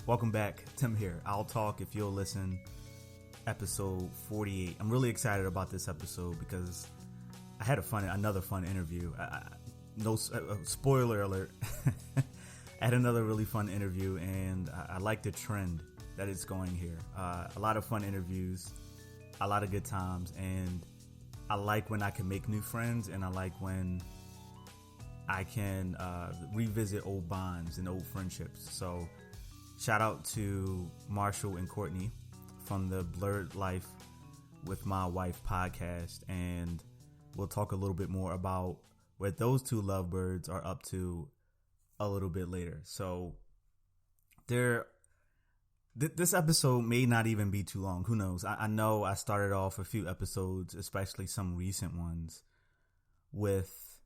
Welcome back. Tim here. I'll talk if you'll listen. Episode 48. I'm really excited about this episode because I had another fun interview. No spoiler alert. I had another really fun interview, and I like the trend that it's going here. A lot of fun interviews, a lot of good times, and I like when I can make new friends, and I like when I can revisit old bonds and old friendships. So shout out to Marshall and Courtney from the Blerd Life with My Wife podcast, and we'll talk a little bit more about what those two lovebirds are up to a little bit later. So this episode may not even be too long. Who knows? I know I started off a few episodes, especially some recent ones, with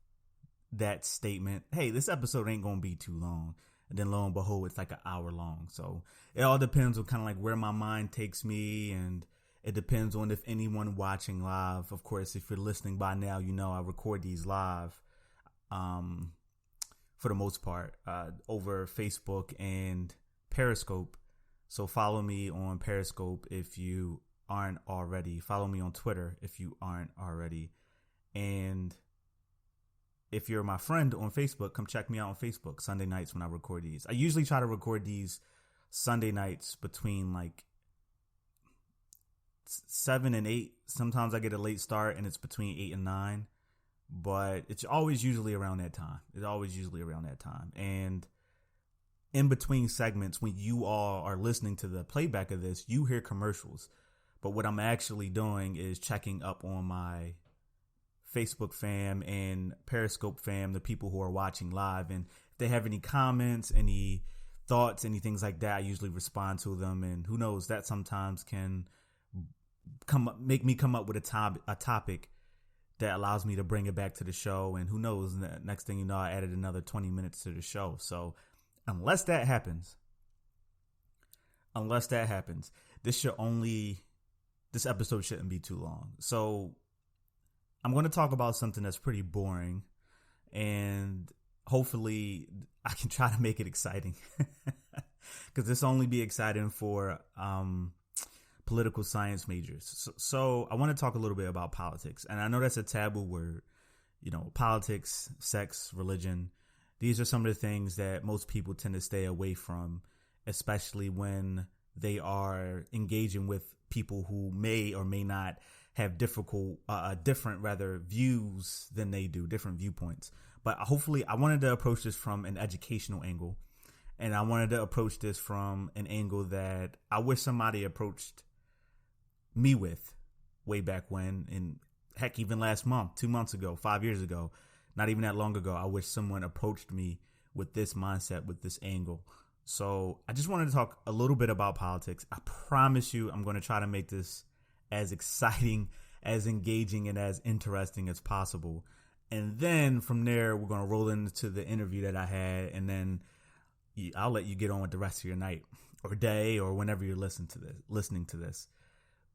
that statement, hey, this episode ain't gonna be too long. And then lo and behold, it's like an hour long. So it all depends on kind of like where my mind takes me. And it depends on if anyone watching live. Of course, if you're listening by now, you know I record these live for the most part over Facebook and Periscope. So follow me on Periscope if you aren't already. Follow me on Twitter if you aren't already. And if you're my friend on Facebook, come check me out on Facebook Sunday nights when I record these. I usually try to record these Sunday nights between like 7 and 8. Sometimes I get a late start and it's between 8 and 9. But it's always usually around that time. And in between segments, when you all are listening to the playback of this, you hear commercials. But what I'm actually doing is checking up on my Facebook fam and Periscope fam, the people who are watching live, and if they have any comments, any thoughts, any things like that, I usually respond to them. And who knows, that sometimes can make me come up with a topic that allows me to bring it back to the show. And who knows, next thing you know, I added another 20 minutes to the show. So unless that happens, this episode shouldn't be too long. So I'm going to talk about something that's pretty boring, and hopefully I can try to make it exciting, because this only be exciting for political science majors. So I want to talk a little bit about politics, and I know that's a taboo word. You know, politics, sex, religion. These are some of the things that most people tend to stay away from, especially when they are engaging with people who may or may not have different views than they do, different viewpoints. But hopefully I wanted to approach this from an educational angle, and I wanted to approach this from an angle that I wish somebody approached me with way back when, and heck, even last month, 2 months ago, 5 years ago, not even that long ago. I wish someone approached me with this mindset, with this angle. So I just wanted to talk a little bit about politics. I promise you I'm going to try to make this as exciting, as engaging, and as interesting as possible. And then from there, we're going to roll into the interview that I had, and then I'll let you get on with the rest of your night or day or whenever you're listening to this.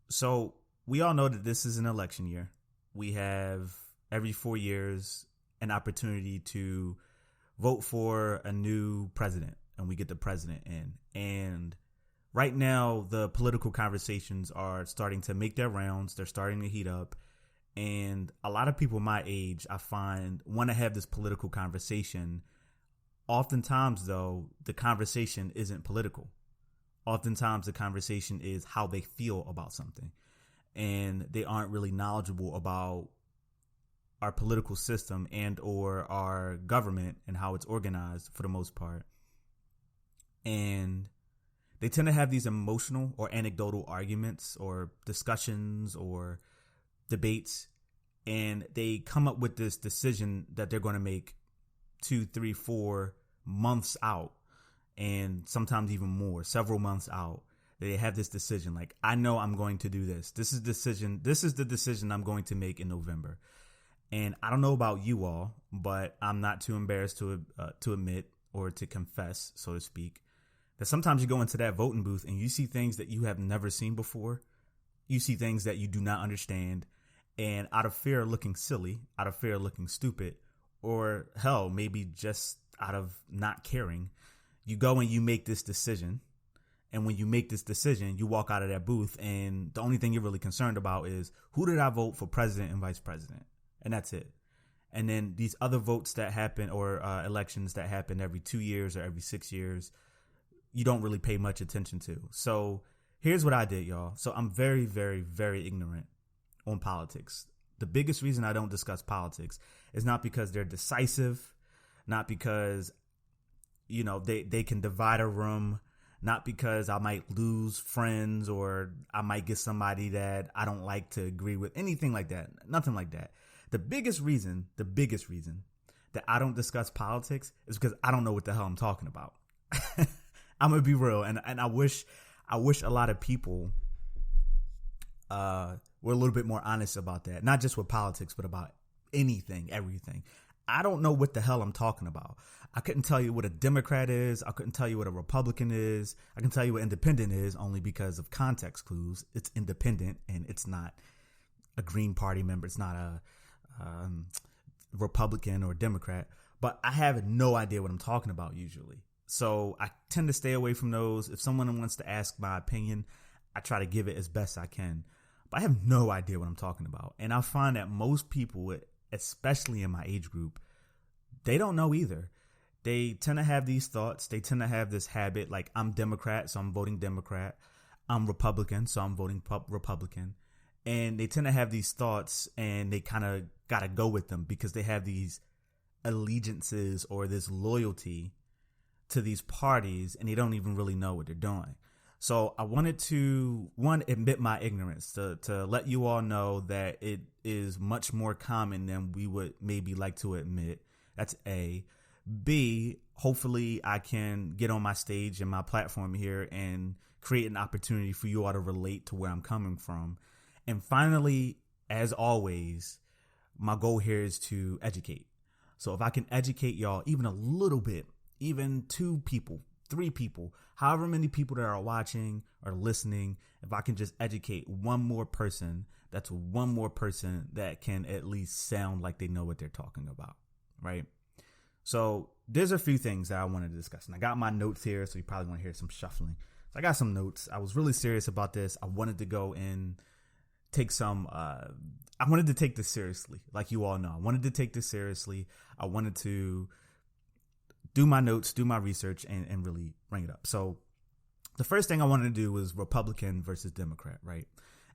So we all know that this is an election year. We have every 4 years an opportunity to vote for a new president, and we get the president in. And right now, the political conversations are starting to make their rounds. They're starting to heat up. And a lot of people my age, I find, want to have this political conversation. Oftentimes, though, the conversation isn't political. Oftentimes, the conversation is how they feel about something. And they aren't really knowledgeable about our political system and or our government and how it's organized for the most part. And they tend to have these emotional or anecdotal arguments or discussions or debates, and they come up with this decision that they're going to make 2, 3, 4 months out, and sometimes even more, several months out. They have this decision like, I know I'm going to do this. This is the decision I'm going to make in November. And I don't know about you all, but I'm not too embarrassed to admit or to confess, so to speak, that sometimes you go into that voting booth and you see things that you have never seen before. You see things that you do not understand. And out of fear of looking silly, out of fear of looking stupid, or hell, maybe just out of not caring, you go and you make this decision And when you make this decision, you walk out of that booth and the only thing you're really concerned about is who did I vote for president and vice president? And that's it. And then these other votes that happen or elections that happen every 2 years or every 6 years, you don't really pay much attention to. So here's what I did, y'all. So I'm very, very, very ignorant on politics. The biggest reason I don't discuss politics is not because they're decisive, not because, you know, they can divide a room, not because I might lose friends or I might get somebody that I don't like to agree with, anything like that. Nothing like that. The biggest reason that I don't discuss politics is because I don't know what the hell I'm talking about. I'm gonna be real, and I wish a lot of people were a little bit more honest about that. Not just with politics, but about anything, everything. I don't know what the hell I'm talking about. I couldn't tell you what a Democrat is. I couldn't tell you what a Republican is. I can tell you what independent is only because of context clues. It's independent, and it's not a Green Party member. It's not a Republican or Democrat, but I have no idea what I'm talking about usually. So I tend to stay away from those. If someone wants to ask my opinion, I try to give it as best I can, but I have no idea what I'm talking about. And I find that most people, especially in my age group, they don't know either. They tend to have these thoughts. They tend to have this habit, like I'm Democrat, so I'm voting Democrat. I'm Republican, so I'm voting Republican. And they tend to have these thoughts and they kind of got to go with them because they have these allegiances or this loyalty to these parties and they don't even really know what they're doing. So I wanted to, one, admit my ignorance, to let you all know that it is much more common than we would maybe like to admit. That's A. B, hopefully I can get on my stage and my platform here and create an opportunity for you all to relate to where I'm coming from. And finally, as always, my goal here is to educate. So if I can educate y'all even a little bit, even 2 people, 3 people, however many people that are watching or listening, if I can just educate one more person, that's one more person that can at least sound like they know what they're talking about, right? So there's a few things that I wanted to discuss. And I got my notes here, so you probably want to hear some shuffling. So I got some notes. I was really serious about this. I wanted to go and take some, I wanted to take this seriously, like you all know. I wanted to take this seriously. I wanted to do my notes, do my research, and really bring it up. So the first thing I wanted to do was Republican versus Democrat, right?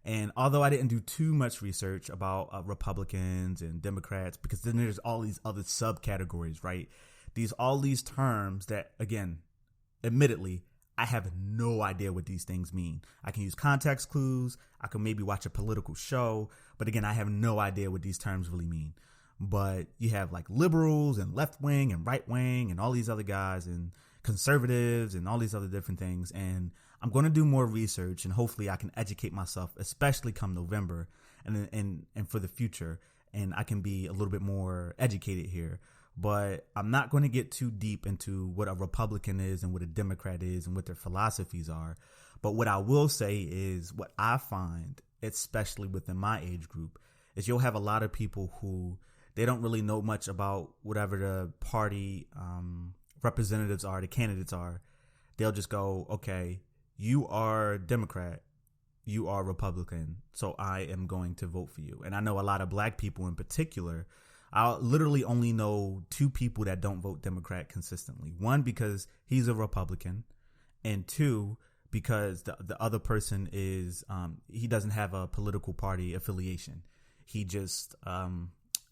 And although I didn't do too much research about Republicans and Democrats, because then there's all these other subcategories, right? All these terms that, again, admittedly, I have no idea what these things mean. I can use context clues. I can maybe watch a political show. But again, I have no idea what these terms really mean. But you have like liberals and left wing and right wing and all these other guys and conservatives and all these other different things. And I'm going to do more research and hopefully I can educate myself, especially come November and for the future. And I can be a little bit more educated here. But I'm not going to get too deep into what a Republican is and what a Democrat is and what their philosophies are. But what I will say is what I find, especially within my age group, is you'll have a lot of people who they don't really know much about whatever the party representatives are, the candidates are. They'll just go, okay, you are Democrat, you are Republican, so I am going to vote for you. And I know a lot of black people in particular. I literally only know 2 people that don't vote Democrat consistently. 1, because he's a Republican, and 2, because the other person is he doesn't have a political party affiliation. He just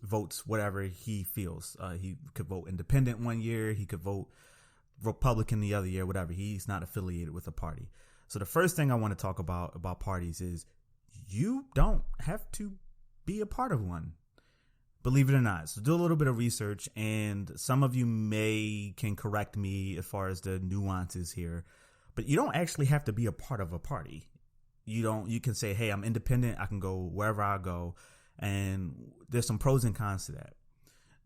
votes whatever he feels. He could vote independent one year. He could vote Republican the other year, whatever. He's not affiliated with a party. So the first thing I want to talk about parties is you don't have to be a part of one. Believe it or not. So do a little bit of research, and some of you can correct me as far as the nuances here, but you don't actually have to be a part of a party. You can say, hey, I'm independent. I can go wherever I go. And there's some pros and cons to that.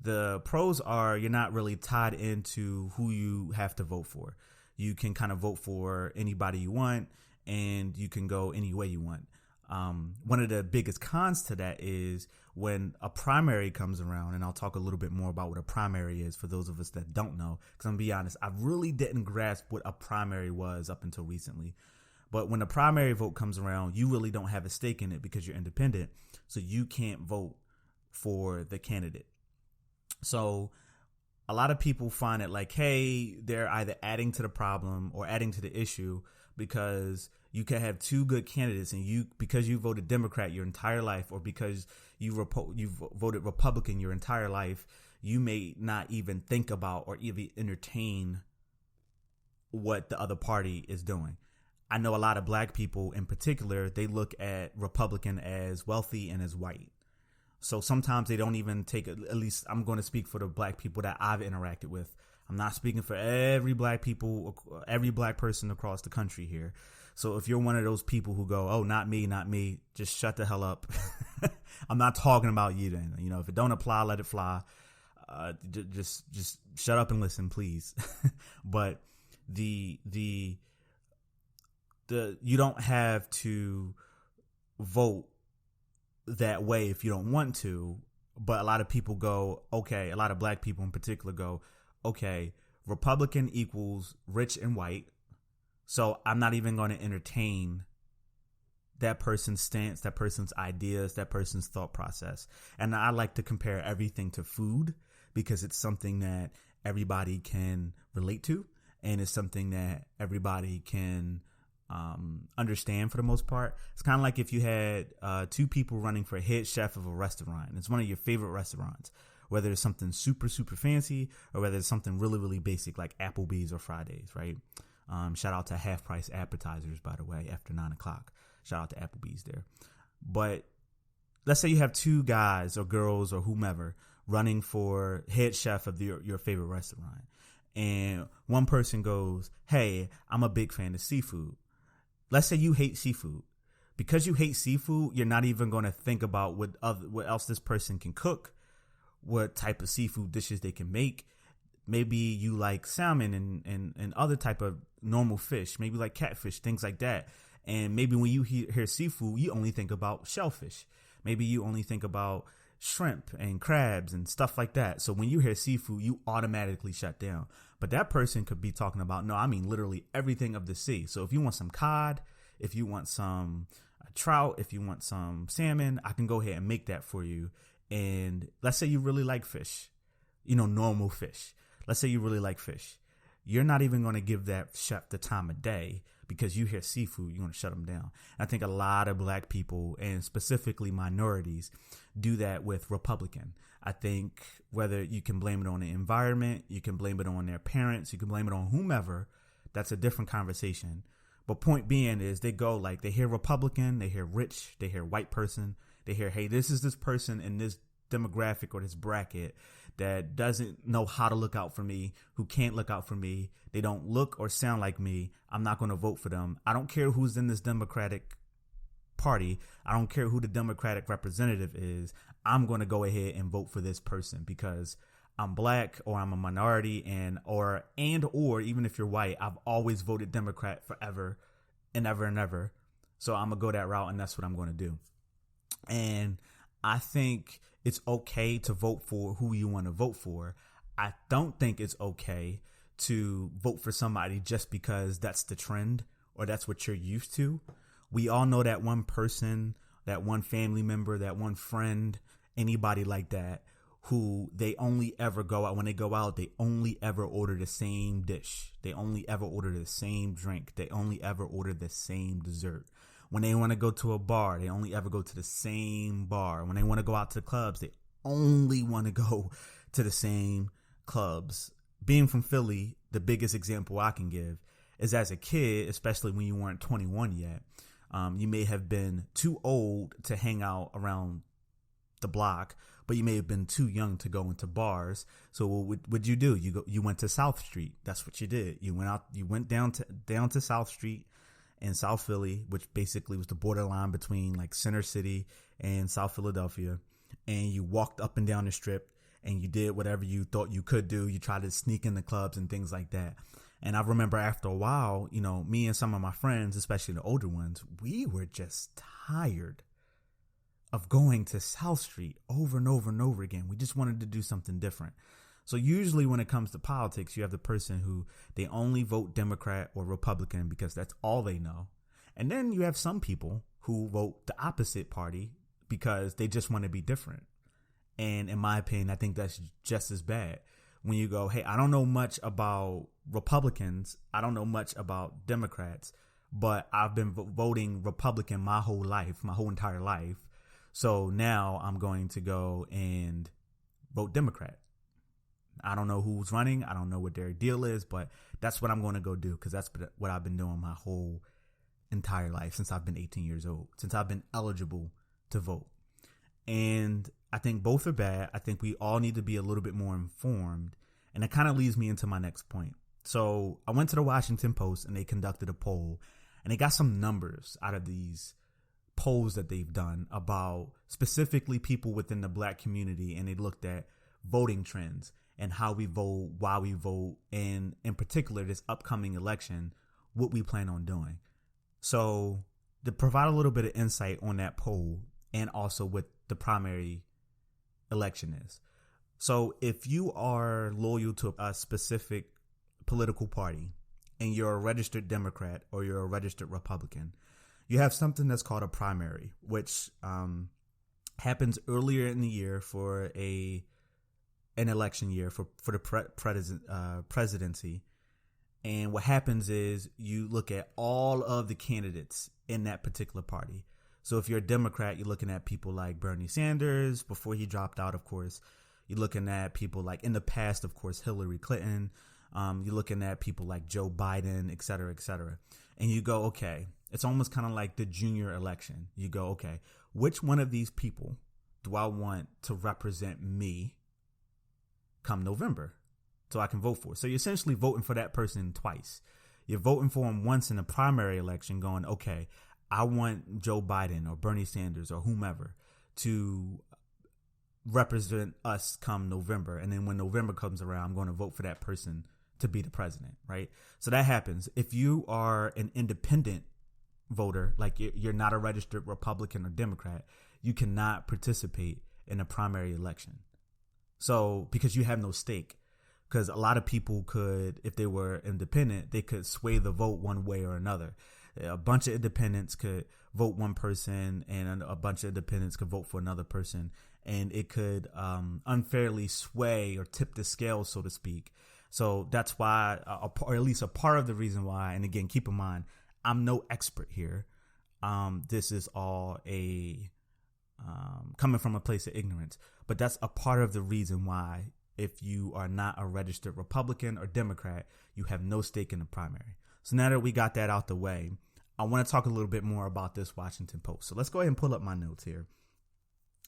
The pros are you're not really tied into who you have to vote for. You can kind of vote for anybody you want, and you can go any way you want. One of the biggest cons to that is when a primary comes around, and I'll talk a little bit more about what a primary is for those of us that don't know, because I'm going to be honest, I really didn't grasp what a primary was up until recently. But when the primary vote comes around, you really don't have a stake in it because you're independent, so you can't vote for the candidate. So a lot of people find it like, hey, they're either adding to the problem or adding to the issue, because you can have two good candidates, and because you voted Democrat your entire life, or because you've voted Republican your entire life, you may not even think about or even entertain what the other party is doing. I know a lot of black people in particular, they look at Republican as wealthy and as white. So sometimes they don't even take, at least I'm going to speak for the black people that I've interacted with. I'm not speaking for every black person across the country here. So if you're one of those people who go, oh, not me, just shut the hell up. I'm not talking about you then. You know, if it don't apply, let it fly. Just shut up and listen, please. But the you don't have to vote that way if you don't want to. But a lot of people go, okay, a lot of black people in particular go, okay, Republican equals rich and white, so I'm not even going to entertain that person's stance, that person's ideas, that person's thought process. And I like to compare everything to food, because it's something that everybody can relate to, and it's something that everybody can understand for the most part. It's kind of like if you had two people running for head chef of a restaurant. It's one of your favorite restaurants, whether it's something super, super fancy or whether it's something really, really basic like Applebee's or Fridays, right? Shout out to half price appetizers, by the way, after 9 o'clock. Shout out to Applebee's there. But let's say you have two guys or girls or whomever running for head chef of your favorite restaurant. And one person goes, hey, I'm a big fan of seafood. Let's say you hate seafood. Because you hate seafood, you're not even going to think about what else this person can cook, what type of seafood dishes they can make. Maybe you like salmon and other type of normal fish, maybe like catfish, things like that. And maybe when you hear seafood, you only think about shellfish. Maybe you only think about shrimp and crabs and stuff like that. So when you hear seafood, you automatically shut down. But that person could be talking about, no, I mean literally everything of the sea. So if you want some cod, if you want some trout, if you want some salmon, I can go ahead and make that for you. And let's say you really like fish, normal fish. Let's say you really like fish. You're not even going to give that chef the time of day because you hear seafood, you're going to shut them down. I think a lot of black people, and specifically minorities, do that with Republican. I think whether you can blame it on the environment, you can blame it on their parents, you can blame it on whomever, that's a different conversation. But point being is they hear Republican, they hear rich, they hear white person, they hear, hey, this is this person in this demographic or this bracket that doesn't know how to look out for me, who can't look out for me. They don't look or sound like me. I'm not going to vote for them. I don't care who's in this Democratic Party. I don't care who the Democratic representative is. I'm going to go ahead and vote for this person because I'm black or I'm a minority or even if you're white, I've always voted Democrat forever and ever and ever. So I'm going to go that route, and that's what I'm going to do. And I think it's okay to vote for who you want to vote for. I don't think it's okay to vote for somebody just because that's the trend or that's what you're used to. We all know that one person, that one family member, that one friend, anybody like that, who they only ever go out, when they go out, they only ever order the same dish. They only ever order the same drink. They only ever order the same dessert. When they want to go to a bar, they only ever go to the same bar. When they want to go out to the clubs, they only want to go to the same clubs. Being from Philly, the biggest example I can give is as a kid, especially when you weren't 21 yet, you may have been too old to hang out around the block, but you may have been too young to go into bars. So what would you do? You went to South Street. That's what you did. You went down to South Street in South Philly, which basically was the borderline between like Center City and South Philadelphia. And you walked up and down the strip and you did whatever you thought you could do. You tried to sneak in the clubs and things like that. And I remember after a while, me and some of my friends, especially the older ones, we were just tired of going to South Street over and over and over again. We just wanted to do something different. So usually when it comes to politics, you have the person who they only vote Democrat or Republican because that's all they know. And then you have some people who vote the opposite party because they just want to be different. And in my opinion, I think that's just as bad. When you go, hey, I don't know much about Republicans. I don't know much about Democrats, but I've been voting Republican my whole life, my whole entire life. So now I'm going to go and vote Democrat. I don't know who's running. I don't know what their deal is, but that's what I'm going to go do because that's what I've been doing my whole entire life since I've been 18 years old, since I've been eligible to vote. And I think both are bad. I think we all need to be a little bit more informed. And it kind of leads me into my next point. So I went to the Washington Post and they conducted a poll and they got some numbers out of these polls that they've done about specifically people within the black community. And they looked at voting trends and how we vote, why we vote, and in particular, this upcoming election, what we plan on doing. So to provide a little bit of insight on that poll and also what the primary election is. So if you are loyal to a specific political party and you're a registered Democrat or you're a registered Republican, you have something that's called a primary, which happens earlier in the year for an election year for the presidency. And what happens is you look at all of the candidates in that particular party. So if you're a Democrat, you're looking at people like Bernie Sanders before he dropped out, of course. You're looking at people like in the past, of course, Hillary Clinton. You're looking at people like Joe Biden, et cetera, et cetera. And you go, okay, it's almost kind of like the junior election. You go, okay, which one of these people do I want to represent me come November so I can vote for? So you're essentially voting for that person twice. You're voting for him once in the primary election going, okay, I want Joe Biden or Bernie Sanders or whomever to represent us come November. And then when November comes around, I'm going to vote for that person to be the president, right? So that happens. If you are an independent voter, like you're not a registered Republican or Democrat, you cannot participate in a primary election. So because you have no stake, because a lot of people could, if they were independent, they could sway the vote one way or another. A bunch of independents could vote one person and a bunch of independents could vote for another person. And it could unfairly sway or tip the scale, so to speak. So that's why, or at least a part of the reason why, and again, keep in mind, I'm no expert here. This is all coming from a place of ignorance. But that's a part of the reason why, if you are not a registered Republican or Democrat, you have no stake in the primary. So now that we got that out the way, I want to talk a little bit more about this Washington Post. So let's go ahead and pull up my notes here.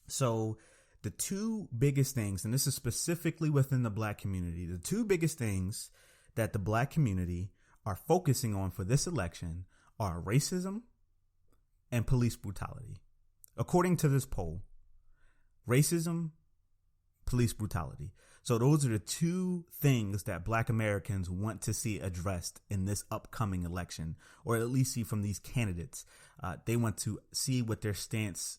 So the two biggest things, and this is specifically within the black community, the two biggest things that the black community are focusing on for this election are racism and police brutality. According to this poll, racism, police brutality. So those are the two things that black Americans want to see addressed in this upcoming election, or at least see from these candidates. They want to see what their stance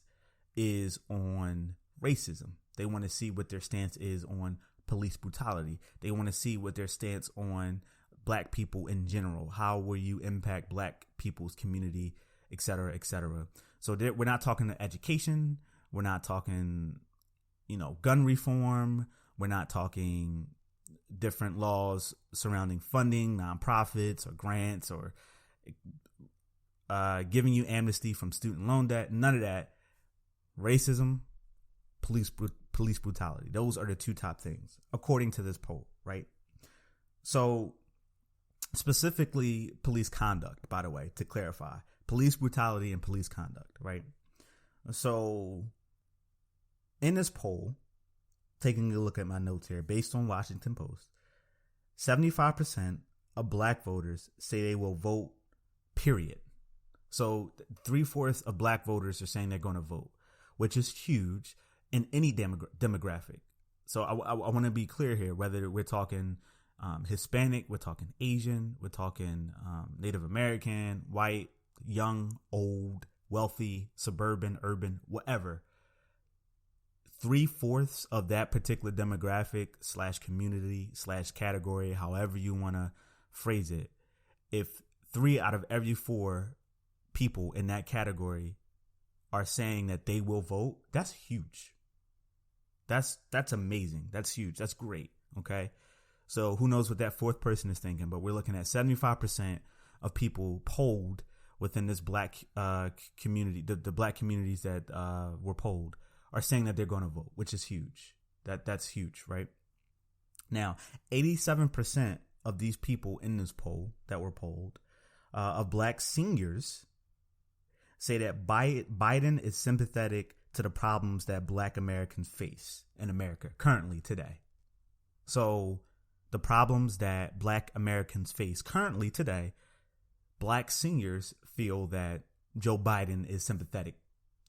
is on racism. They want to see what their stance is on police brutality. They want to see what their stance on black people in general. How will you impact black people's community, et cetera, et cetera. So we're not talking education. We're not talking, gun reform. We're not talking different laws surrounding funding, nonprofits or grants or giving you amnesty from student loan debt. None of that. Racism, police brutality. Those are the two top things, according to this poll, right? So specifically police conduct, by the way, to clarify. Police brutality and police conduct, right? So in this poll, taking a look at my notes here, based on Washington Post, 75% of black voters say they will vote, period. So 3/4 of black voters are saying they're going to vote, which is huge in any demographic. So I want to be clear here, whether we're talking Hispanic, we're talking Asian, we're talking Native American, white, young, old, wealthy, suburban, urban, whatever. 3/4 of that particular demographic / community / category, however you want to phrase it, if 3 out of every 4 people in that category are saying that they will vote, that's huge. That's amazing. That's huge. That's great. Okay. So who knows what that 4th person is thinking, but we're looking at 75% of people polled within this black community, the black communities that were polled, are saying that they're going to vote, which is huge. That's huge, right? Now, 87% of these people in this poll that were polled of black seniors say that Biden is sympathetic to the problems that black Americans face in America currently today. So the problems that black Americans face currently today, black seniors feel that Joe Biden is sympathetic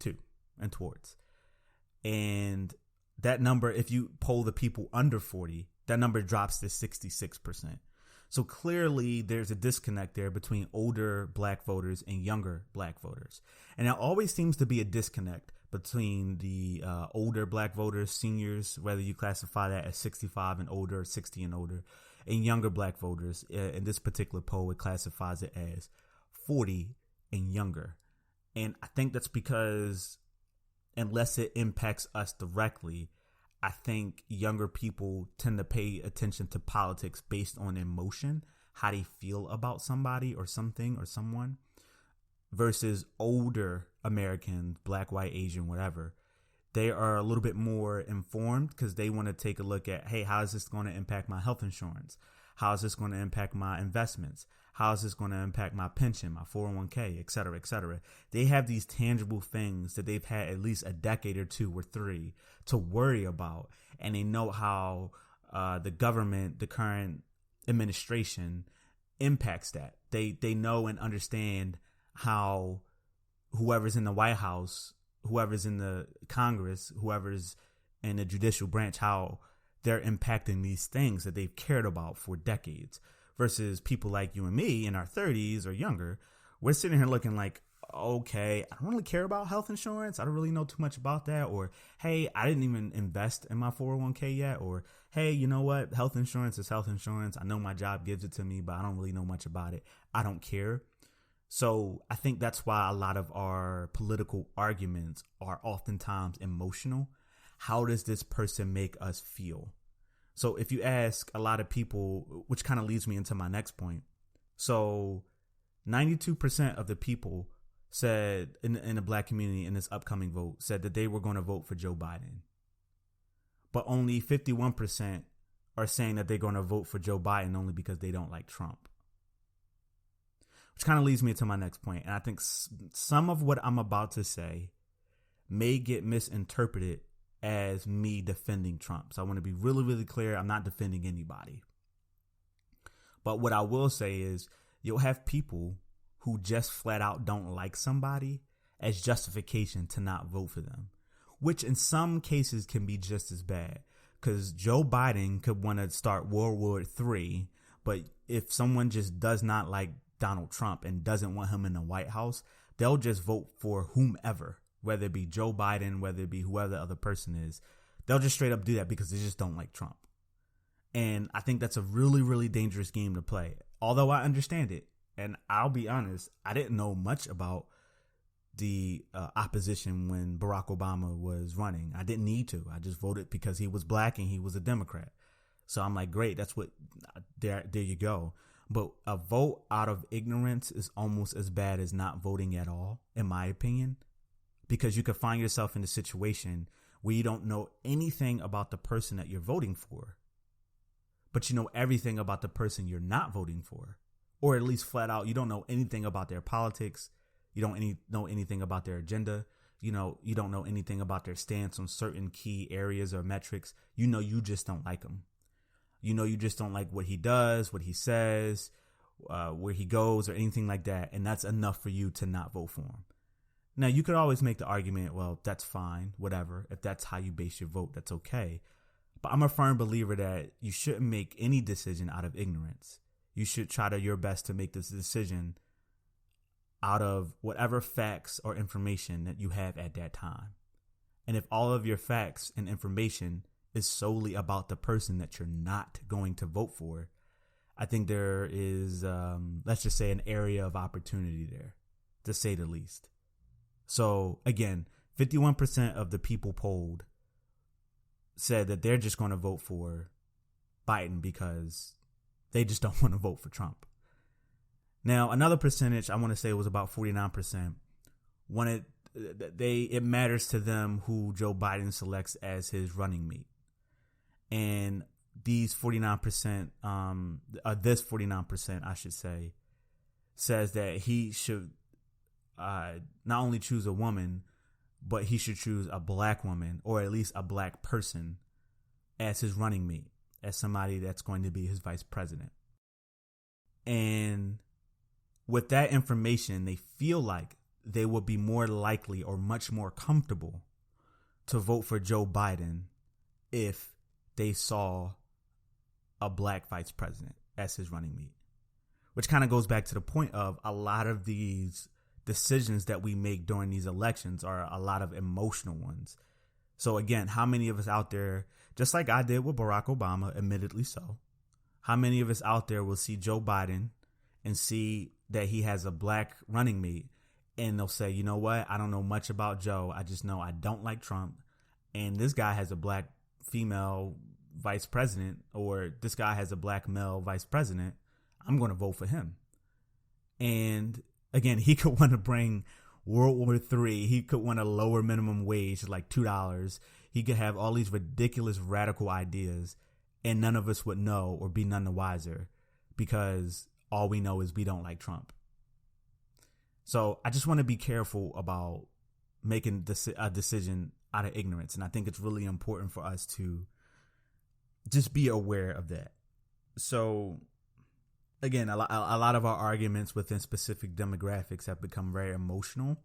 to and towards. And that number, if you poll the people under 40, that number drops to 66%. So clearly there's a disconnect there between older black voters and younger black voters. And there always seems to be a disconnect between the older black voters, seniors, whether you classify that as 65 and older, 60 and older, and younger black voters. In this particular poll, it classifies it as 40 and younger. And I think that's because unless it impacts us directly, I think younger people tend to pay attention to politics based on emotion, how they feel about somebody or something or someone, versus older Americans, black, white, Asian, whatever. They are a little bit more informed because they want to take a look at, hey, how is this going to impact my health insurance? How is this going to impact my investments? How is this going to impact my pension, my 401k, et cetera, et cetera? They have these tangible things that they've had at least a decade or 2 or 3 to worry about. And they know how the government, the current administration impacts that. They know and understand how whoever's in the White House, whoever's in the Congress, whoever's in the judicial branch, how they're impacting these things that they've cared about for decades. Versus people like you and me in our 30s or younger, we're sitting here looking like, okay, I don't really care about health insurance. I don't really know too much about that. Or, hey, I didn't even invest in my 401k yet. Or, hey, you know what? Health insurance is health insurance. I know my job gives it to me, but I don't really know much about it. I don't care. So I think that's why a lot of our political arguments are oftentimes emotional. How does this person make us feel? So if you ask a lot of people, which kind of leads me into my next point. So 92% of the people said in the black community in this upcoming vote said that they were going to vote for Joe Biden. But only 51% are saying that they're going to vote for Joe Biden only because they don't like Trump. Which kind of leads me to my next point. And I think some of what I'm about to say may get misinterpreted as me defending Trump. So I want to be really, really clear. I'm not defending anybody. But what I will say is you'll have people who just flat out don't like somebody as justification to not vote for them, which in some cases can be just as bad. Because Joe Biden could want to start World War III, but if someone just does not like Donald Trump and doesn't want him in the White House, they'll just vote for whomever. Whether it be Joe Biden, whether it be whoever the other person is, they'll just straight up do that because they just don't like Trump. And I think that's a really, really dangerous game to play. Although I understand it. And I'll be honest, I didn't know much about the opposition when Barack Obama was running. I didn't need to. I just voted because he was black and he was a Democrat. So I'm like, great, that's what, there you go. But a vote out of ignorance is almost as bad as not voting at all, in my opinion. Because you could find yourself in a situation where you don't know anything about the person that you're voting for, but you know everything about the person you're not voting for, or at least flat out, you don't know anything about their politics. You don't know anything about their agenda. You don't know anything about their stance on certain key areas or metrics. You just don't like him. You just don't like what he does, what he says, where he goes or anything like that. And that's enough for you to not vote for him. Now, you could always make the argument, well, that's fine, whatever. If that's how you base your vote, that's okay. But I'm a firm believer that you shouldn't make any decision out of ignorance. You should try your best to make this decision out of whatever facts or information that you have at that time. And if all of your facts and information is solely about the person that you're not going to vote for, I think there is, let's just say, an area of opportunity there, to say the least. So again, 51% of the people polled said that they're just going to vote for Biden because they just don't want to vote for Trump. Now, another percentage, I want to say, was about 49%. It matters to them who Joe Biden selects as his running mate. And these 49%, this 49%, I should say, says that he should not only choose a woman, but he should choose a black woman, or at least a black person, as his running mate, as somebody that's going to be his vice president. And with that information, they feel like they would be more likely or much more comfortable to vote for Joe Biden if they saw a black vice president as his running mate. Which kind of goes back to the point of a lot of these decisions that we make during these elections are a lot of emotional ones. So again, how many of us out there, just like I did with Barack Obama, admittedly so, how many of us out there will see Joe Biden and see that he has a black running mate, and they'll say, you know what, I don't know much about Joe. I just know I don't like Trump. And this guy has a black female vice president, or this guy has a black male vice president. I'm going to vote for him. And again, he could want to bring World War III. He could want a lower minimum wage, like $2. He could have all these ridiculous radical ideas, and none of us would know or be none the wiser, because all we know is we don't like Trump. So I just want to be careful about making a decision out of ignorance. And I think it's really important for us to just be aware of that. So again, a lot of our arguments within specific demographics have become very emotional,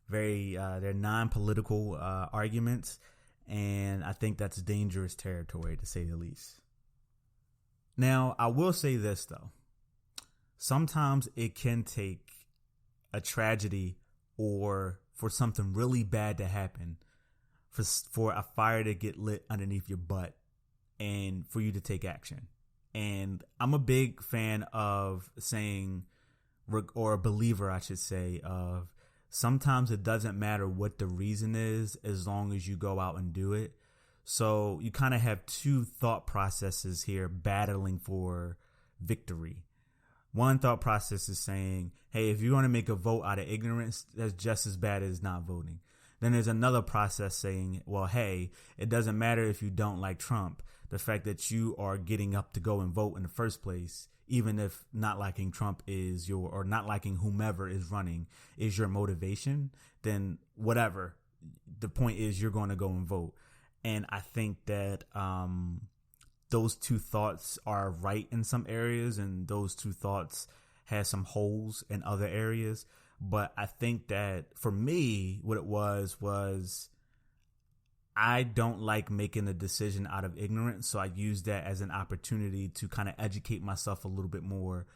they're non-political arguments. And I think that's dangerous territory, to say the least. Now, I will say this, though. Sometimes it can take a tragedy or for something really bad to happen for a fire to get lit underneath your butt and for you to take action. And I'm a big fan of saying, or a believer, I should say, of sometimes it doesn't matter what the reason is as long as you go out and do it. So you kind of have two thought processes here battling for victory. One thought process is saying, hey, if you're going to make a vote out of ignorance, that's just as bad as not voting. Then there's another process saying, well, hey, it doesn't matter if you don't like Trump. The fact that you are getting up to go and vote in the first place, even if not liking Trump or not liking whomever is running is your motivation, then whatever. The point is you're going to go and vote. And I think that those two thoughts are right in some areas, and those two thoughts have some holes in other areas. But I think that for me, what it was I don't like making a decision out of ignorance. So I use that as an opportunity to kind of educate myself a little bit more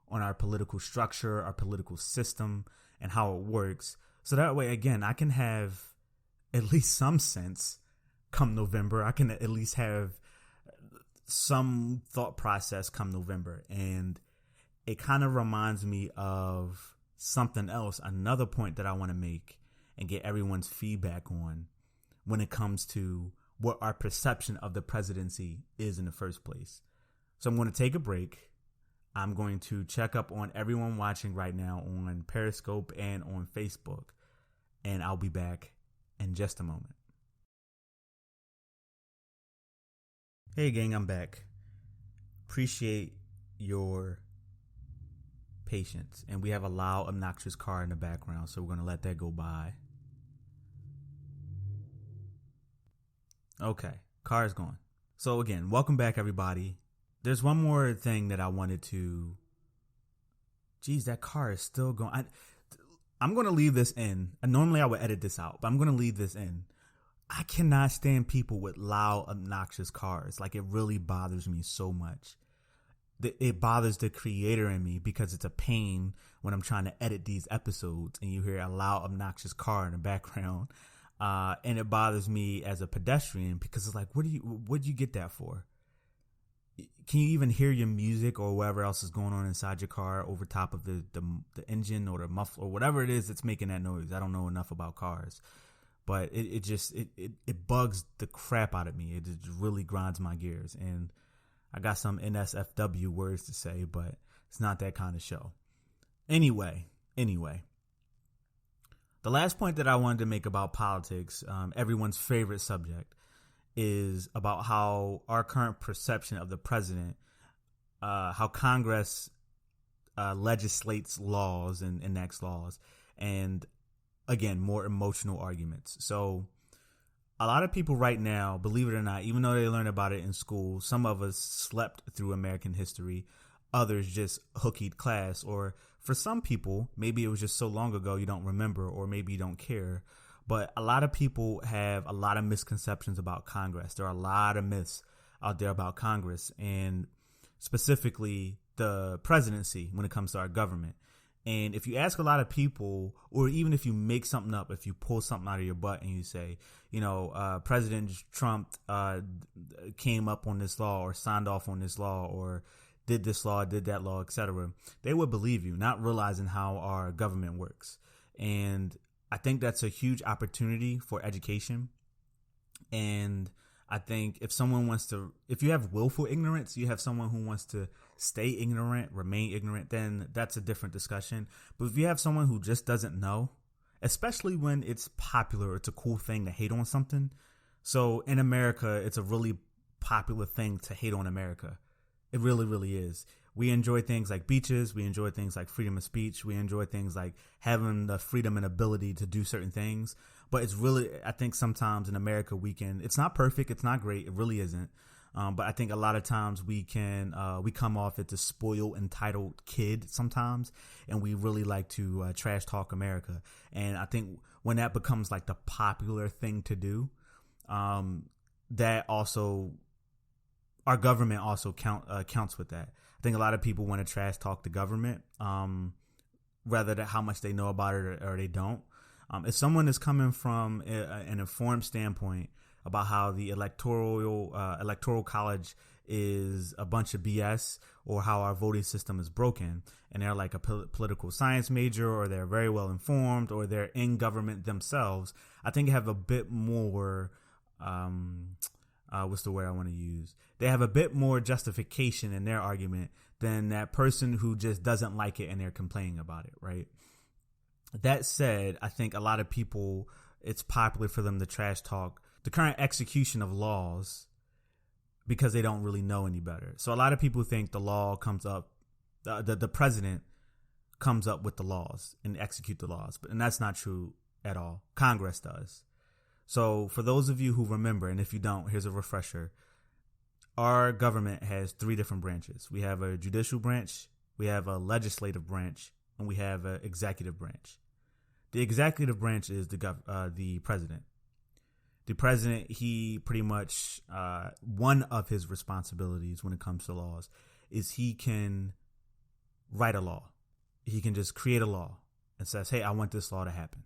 on our political structure, our political system, and how it works. So that way, again, I can have at least some sense come November. I can at least have some thought process come November. And it kind of reminds me of something else, another point that I want to make and get everyone's feedback on when it comes to what our perception of the presidency is in the first place. So I'm going to take a break. I'm going to check up on everyone watching right now on Periscope and on Facebook, and I'll be back in just a moment. Hey gang, I'm back. Appreciate your patience. And we have a loud, obnoxious car in the background, so we're going to let that go by. Okay, car is gone. So again, welcome back everybody. There's one more thing that I wanted to... Geez, that car is still going. I'm going to leave this in. And normally I would edit this out, but I'm going to leave this in. I cannot stand people with loud, obnoxious cars. Like, it really bothers me so much. It bothers the creator in me because it's a pain when I'm trying to edit these episodes and you hear a loud, obnoxious car in the background. And it bothers me as a pedestrian because it's like, what'd you get that for? Can you even hear your music or whatever else is going on inside your car over top of the engine or the muffler or whatever it is that's making that noise? I don't know enough about cars, but it bugs the crap out of me. It just really grinds my gears. And I got some NSFW words to say, but it's not that kind of show. Anyway, the last point that I wanted to make about politics, everyone's favorite subject, is about how our current perception of the president, how Congress legislates laws and enacts laws, and again, more emotional arguments. So a lot of people right now, believe it or not, even though they learned about it in school, some of us slept through American history, others just hookied class, or for some people, maybe it was just so long ago you don't remember, or maybe you don't care. But a lot of people have a lot of misconceptions about Congress. There are a lot of myths out there about Congress, and specifically the presidency when it comes to our government. And if you ask a lot of people, or even if you make something up, if you pull something out of your butt and you say, President Trump came up on this law or signed off on this law or did this law, did that law, etc., they would believe you, not realizing how our government works. And I think that's a huge opportunity for education. And I think if you have willful ignorance, you have someone who wants to stay ignorant, remain ignorant, then that's a different discussion. But if you have someone who just doesn't know, especially when it's popular, it's a cool thing to hate on something. So in America, it's a really popular thing to hate on America. It really, really is. We enjoy things like beaches. We enjoy things like freedom of speech. We enjoy things like having the freedom and ability to do certain things. But it's really, I think sometimes in America, it's not perfect. It's not great. It really isn't. But I think a lot of times we come off as a spoiled, entitled kid sometimes. And we really like to trash talk America. And I think when that becomes like the popular thing to do, that also, our government also counts with that. I think a lot of people want to trash talk the government, rather than how much they know about it or they don't. If someone is coming from an informed standpoint about how the electoral college is a bunch of BS, or how our voting system is broken, and they're like a political science major, or they're very well informed, or they're in government themselves, I think they have a bit more, what's the word I want to use? They have a bit more justification in their argument than that person who just doesn't like it and they're complaining about it, right? That said, I think a lot of people, it's popular for them to trash talk the current execution of laws because they don't really know any better. So a lot of people think the law comes up, the president comes up with the laws and execute the laws, and that's not true at all. Congress does. So for those of you who remember, and if you don't, here's a refresher. Our government has 3 different branches. We have a judicial branch, we have a legislative branch, and we have an executive branch. The executive branch is the president. The president, he pretty much, one of his responsibilities when it comes to laws is he can write a law. He can just create a law and says, hey, I want this law to happen.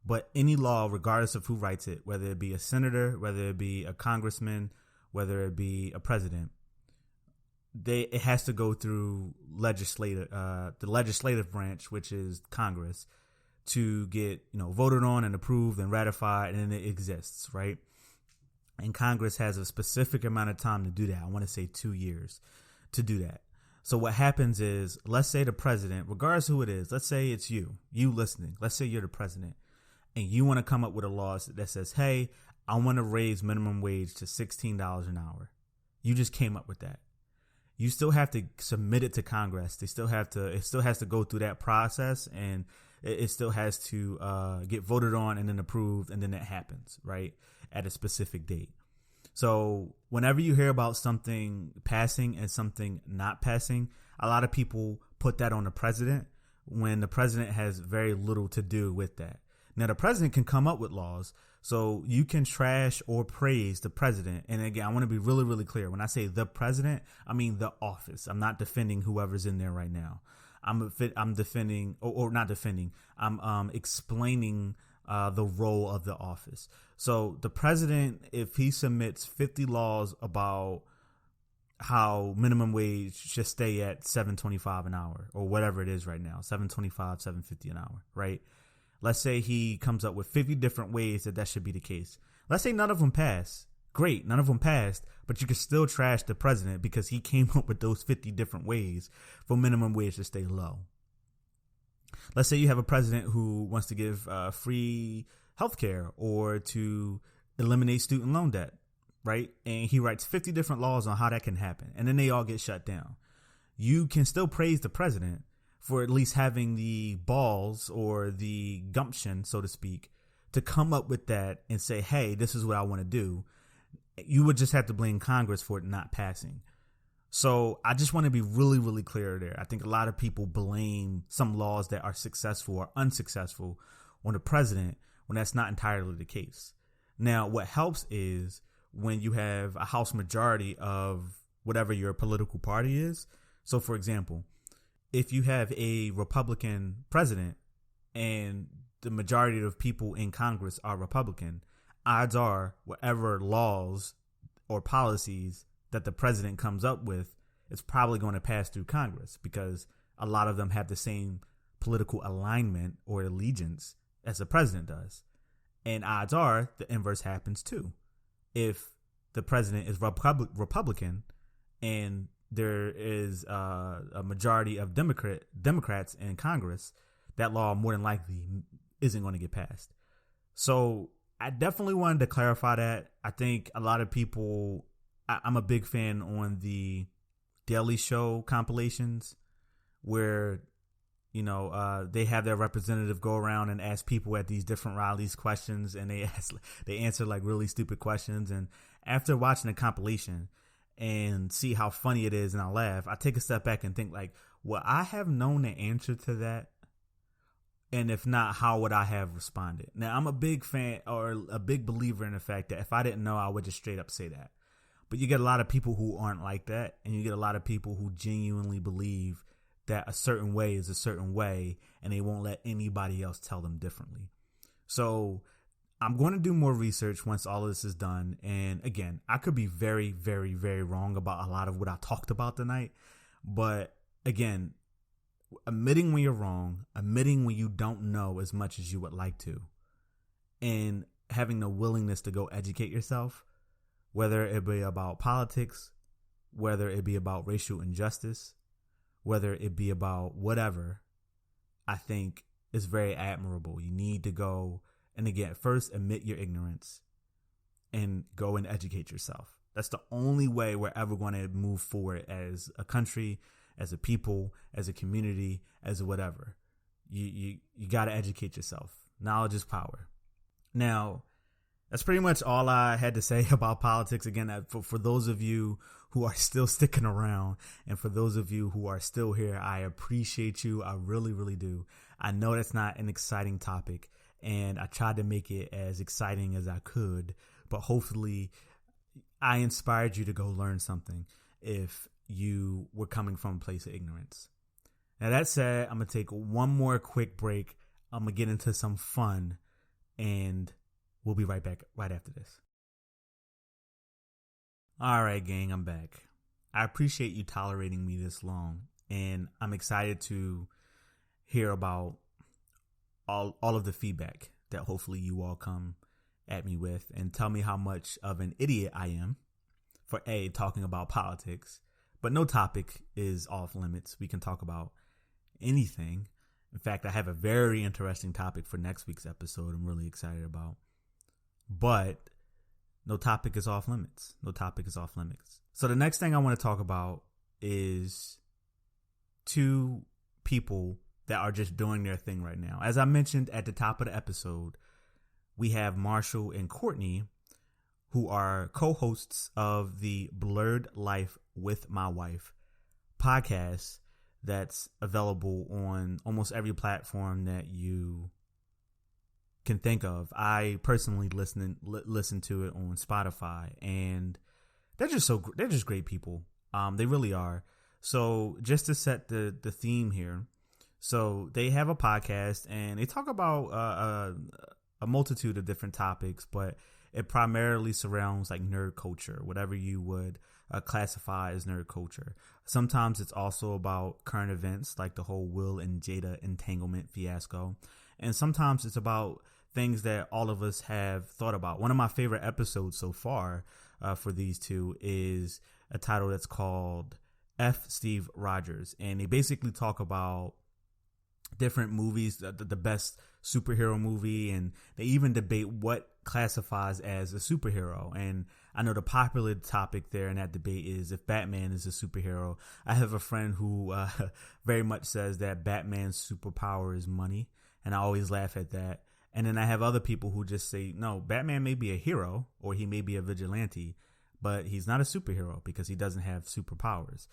But any law, regardless of who writes it, whether it be a senator, whether it be a congressman, whether it be a president, it has to go through the legislative branch, which is Congress, to get voted on and approved and ratified, and then it exists, right? And Congress has a specific amount of time to do that. I want to say 2 years to do that. So what happens is, let's say the president, regardless who it is, let's say it's you listening, let's say you're the president, and you want to come up with a law that says, hey, I want to raise minimum wage to $16 an hour. You just came up with that. You still have to submit it to Congress. It still has to go through that process, and it still has to get voted on and then approved, and then it happens, right, at a specific date. So whenever you hear about something passing and something not passing, a lot of people put that on the president when the president has very little to do with that. Now, the president can come up with laws, so you can trash or praise the president. And again, I want to be really, really clear. When I say the president, I mean the office. I'm not defending whoever's in there right now. I'm defending, or not defending. I'm explaining the role of the office. So the president, if he submits 50 laws about how minimum wage should stay at $7.25 an hour or whatever it is right now, $7.25, $7.50 an hour, right? Let's say he comes up with 50 different ways that should be the case. Let's say none of them pass. Great, none of them passed, but you can still trash the president because he came up with those 50 different ways for minimum wage to stay low. Let's say you have a president who wants to give free healthcare or to eliminate student loan debt, right? And he writes 50 different laws on how that can happen, and then they all get shut down. You can still praise the president for at least having the balls or the gumption, so to speak, to come up with that and say, hey, this is what I want to do. You would just have to blame Congress for it not passing. So I just want to be really, really clear there. I think a lot of people blame some laws that are successful or unsuccessful on the president when that's not entirely the case. Now, what helps is when you have a House majority of whatever your political party is. So, for example, if you have a Republican president and the majority of people in Congress are Republican, odds are whatever laws or policies that the president comes up with, it's probably going to pass through Congress because a lot of them have the same political alignment or allegiance as the president does. And odds are the inverse happens too. If the president is Republican and there is a majority of Democrats in Congress, that law more than likely isn't going to get passed. So I definitely wanted to clarify that. I think a lot of people, I'm a big fan on the Daily Show compilations where, you know, they have their representative go around and ask people at these different rallies questions, and they answer like really stupid questions. And after watching the compilation and see how funny it is and I laugh, I take a step back and think like, well, I have known the answer to that. And if not, how would I have responded? Now, I'm a big fan or a big believer in the fact that if I didn't know, I would just straight up say that. But you get a lot of people who aren't like that. And you get a lot of people who genuinely believe that a certain way is a certain way and they won't let anybody else tell them differently. So I'm going to do more research once all of this is done. And again, I could be very, very, very wrong about a lot of what I talked about tonight. But again, admitting when you're wrong, admitting when you don't know as much as you would like to, and having the willingness to go educate yourself, whether it be about politics, whether it be about racial injustice, whether it be about whatever, I think is very admirable. You need to go, and again, first admit your ignorance and go and educate yourself. That's the only way we're ever going to move forward as a country, as a people, as a community, as a whatever. You got to educate yourself. Knowledge is power. Now, that's pretty much all I had to say about politics. Again, for those of you who are still sticking around and for those of you who are still here, I appreciate you. I really, really do. I know that's not an exciting topic, and I tried to make it as exciting as I could, but hopefully I inspired you to go learn something if you were coming from a place of ignorance. Now, that said, I'm going to take one more quick break. I'm going to get into some fun, and we'll be right back right after this. All right, gang, I'm back. I appreciate you tolerating me this long, and I'm excited to hear about all of the feedback that hopefully you all come at me with and tell me how much of an idiot I am for talking about politics. But no topic is off limits. We can talk about anything. In fact, I have a very interesting topic for next week's episode I'm really excited about. But no topic is off limits. No topic is off limits. So the next thing I want to talk about is two people that are just doing their thing right now. As I mentioned at the top of the episode, we have Marshall and Courtney, who are co-hosts of the Blerd Life with My Wife podcast that's available on almost every platform that you can think of. I personally listen to it on Spotify, and they're just great people. They really are. So just to set the theme here, so they have a podcast and they talk about a multitude of different topics, but it primarily surrounds like nerd culture, whatever you would classify as nerd culture. Sometimes it's also about current events like the whole Will and Jada entanglement fiasco. And sometimes it's about things that all of us have thought about. One of my favorite episodes so far for these two is a title that's called F. Steve Rogers. And they basically talk about different movies, the best superhero movie, and they even debate what classifies as a superhero. And I know the popular topic there in that debate is if Batman is a superhero. I have a friend who very much says that Batman's superpower is money, and I always laugh at that. And then I have other people who just say, no, Batman may be a hero or he may be a vigilante, but he's not a superhero because he doesn't have superpowers.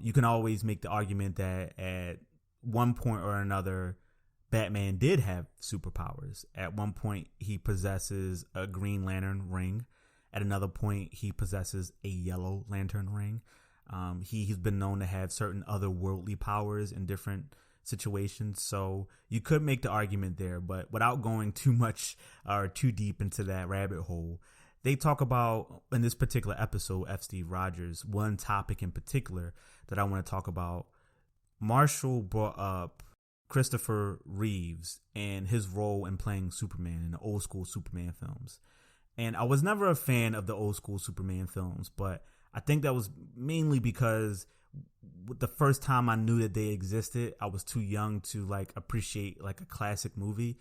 You can always make the argument that at one point or another, Batman did have superpowers. At one point, he possesses a Green Lantern ring. At another point, he possesses a Yellow Lantern ring. He's been known to have certain otherworldly powers in different situations. So you could make the argument there, but without going too much or too deep into that rabbit hole, they talk about, in this particular episode, F. Steve Rogers, one topic in particular that I want to talk about. Marshall brought up Christopher Reeves and his role in playing Superman in the old school Superman films. And I was never a fan of the old school Superman films, but I think that was mainly because the first time I knew that they existed, I was too young to like appreciate like a classic movie.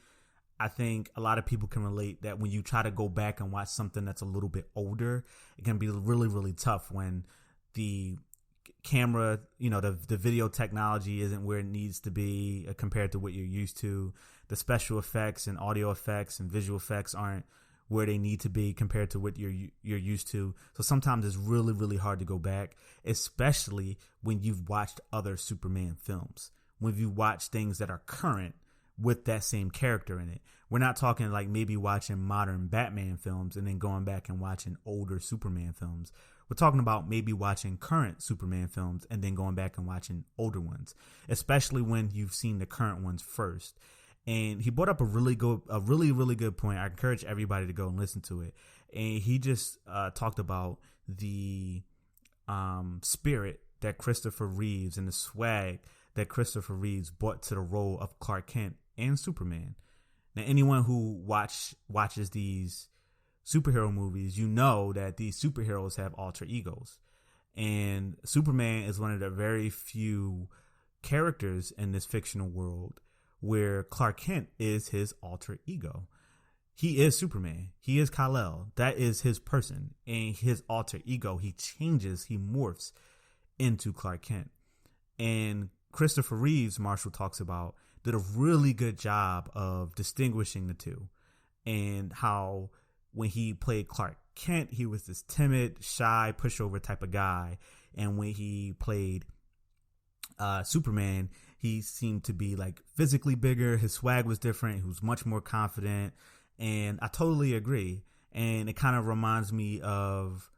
I think a lot of people can relate that when you try to go back and watch something that's a little bit older, it can be really, really tough when the camera, the video technology isn't where it needs to be compared to what you're used to. The special effects and audio effects and visual effects aren't where they need to be compared to what you're used to. So sometimes it's really, really hard to go back, especially when you've watched other Superman films, when you watch things that are current with that same character in it. We're not talking like maybe watching modern Batman films and then going back and watching older Superman films. We're talking about maybe watching current Superman films and then going back and watching older ones, especially when you've seen the current ones first. And he brought up a really good point. I encourage everybody to go and listen to it. And he just talked about the spirit that Christopher Reeves and the swag that Christopher Reeves brought to the role of Clark Kent and Superman. Now, anyone who watches these superhero movies, you know that these superheroes have alter egos. And Superman is one of the very few characters in this fictional world where Clark Kent is his alter ego. He is Superman. He is Kal-El. That is his person. And his alter ego, he changes, he morphs into Clark Kent. And Christopher Reeves, Marshall talks about, did a really good job of distinguishing the two, and how when he played Clark Kent, he was this timid, shy, pushover type of guy. And when he played Superman, he seemed to be like physically bigger. His swag was different. He was much more confident. And I totally agree. And it kind of reminds me of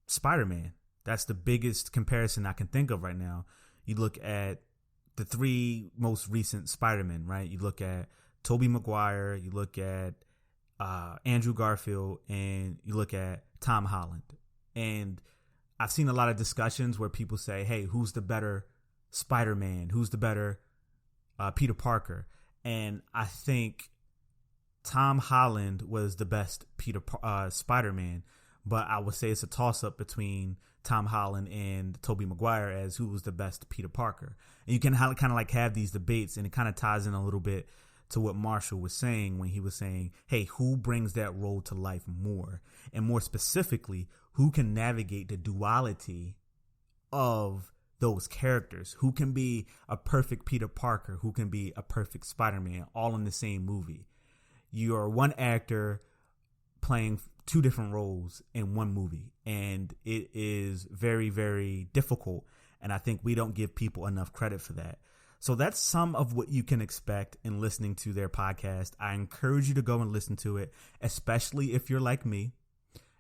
Spider-Man. That's the biggest comparison I can think of right now. You look at the three most recent Spider-Men, right? You look at Tobey Maguire, you look at Andrew Garfield, and you look at Tom Holland. And I've seen a lot of discussions where people say, hey, who's the better Spider-Man? Who's the better Peter Parker? And I think Tom Holland was the best Spider-Man, but I would say it's a toss-up between Tom Holland and Tobey Maguire as who was the best Peter Parker. And you can kind of like have these debates, and it kind of ties in a little bit to what Marshall was saying when he was saying, hey, who brings that role to life more? And more specifically, who can navigate the duality of those characters? Who can be a perfect Peter Parker? Who can be a perfect Spider-Man, all in the same movie? You're one actor playing two different roles in one movie, and it is very, very difficult. And I think we don't give people enough credit for that. So that's some of what you can expect in listening to their podcast. I encourage you to go and listen to it, especially if you're like me,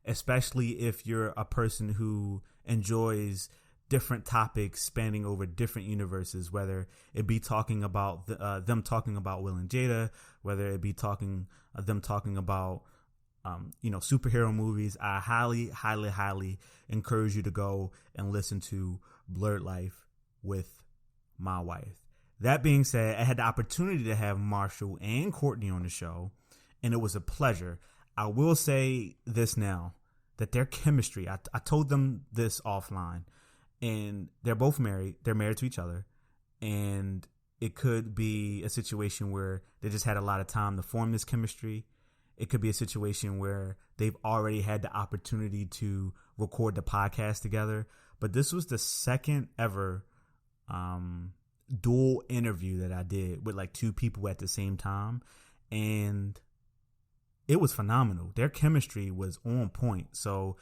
especially if you're a person who enjoys different topics spanning over different universes, whether it be talking about them talking about Will and Jada, whether it be them talking about superhero movies. I highly, highly, highly encourage you to go and listen to Blerd Life with my wife. That being said, I had the opportunity to have Marshall and Courtney on the show, and it was a pleasure. I will say this now, that their chemistry, I told them this offline, and they're both married. They're married to each other, and it could be a situation where they just had a lot of time to form this chemistry. It could be a situation where they've already had the opportunity to record the podcast together. But this was the second ever dual interview that I did with like two people at the same time. And it was phenomenal. Their chemistry was on point. So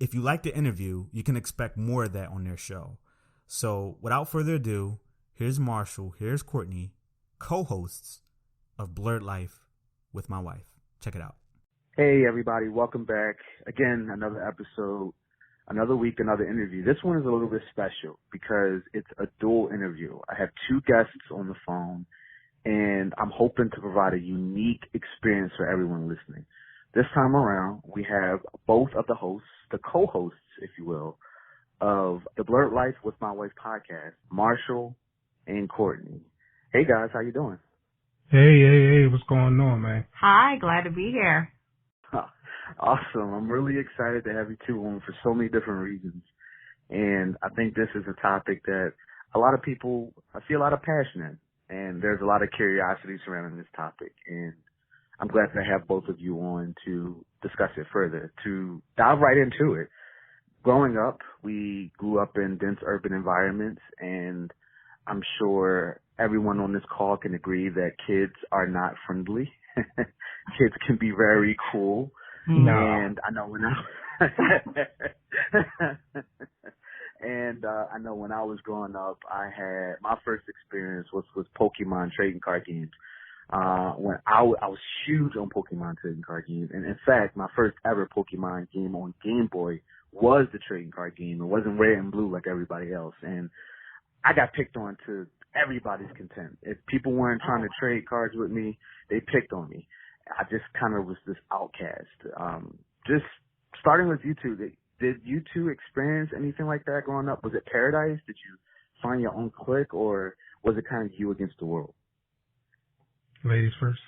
if you like the interview, you can expect more of that on their show. So without further ado, here's Marshall, here's Courtney, co-hosts of Blerd Life with my wife. Check it out. Hey, everybody. Welcome back. Again, another episode, another week, another interview. This one is a little bit special because it's a dual interview. I have two guests on the phone, and I'm hoping to provide a unique experience for everyone listening. This time around, we have both of the hosts, the co-hosts, if you will, of the Blerd Life with My Wife podcast, Marshall and Courtney. Hey, guys. How you doing? Hey, what's going on, man? Hi, glad to be here. Awesome. I'm really excited to have you two on for so many different reasons. And I think this is a topic that a lot of people, I see a lot of passion in, and there's a lot of curiosity surrounding this topic. And I'm glad to have both of you on to discuss it further, to dive right into it. Growing up, we grew up in dense urban environments, and I'm sure everyone on this call can agree that kids are not friendly. Kids can be very cruel. No. And I know when I know when I was growing up, I had my first experience was with Pokemon trading card games. When I was huge on Pokemon trading card games, and in fact, my first ever Pokemon game on Game Boy was the trading card game. It wasn't red and blue like everybody else, and I got picked on to everybody's content. If people weren't trying to trade cards with me, they picked on me. I just kind of was this outcast. Just starting with you two, did you two experience anything like that growing up? Was it paradise? Did you find your own clique, or was it kind of you against the world? Ladies first.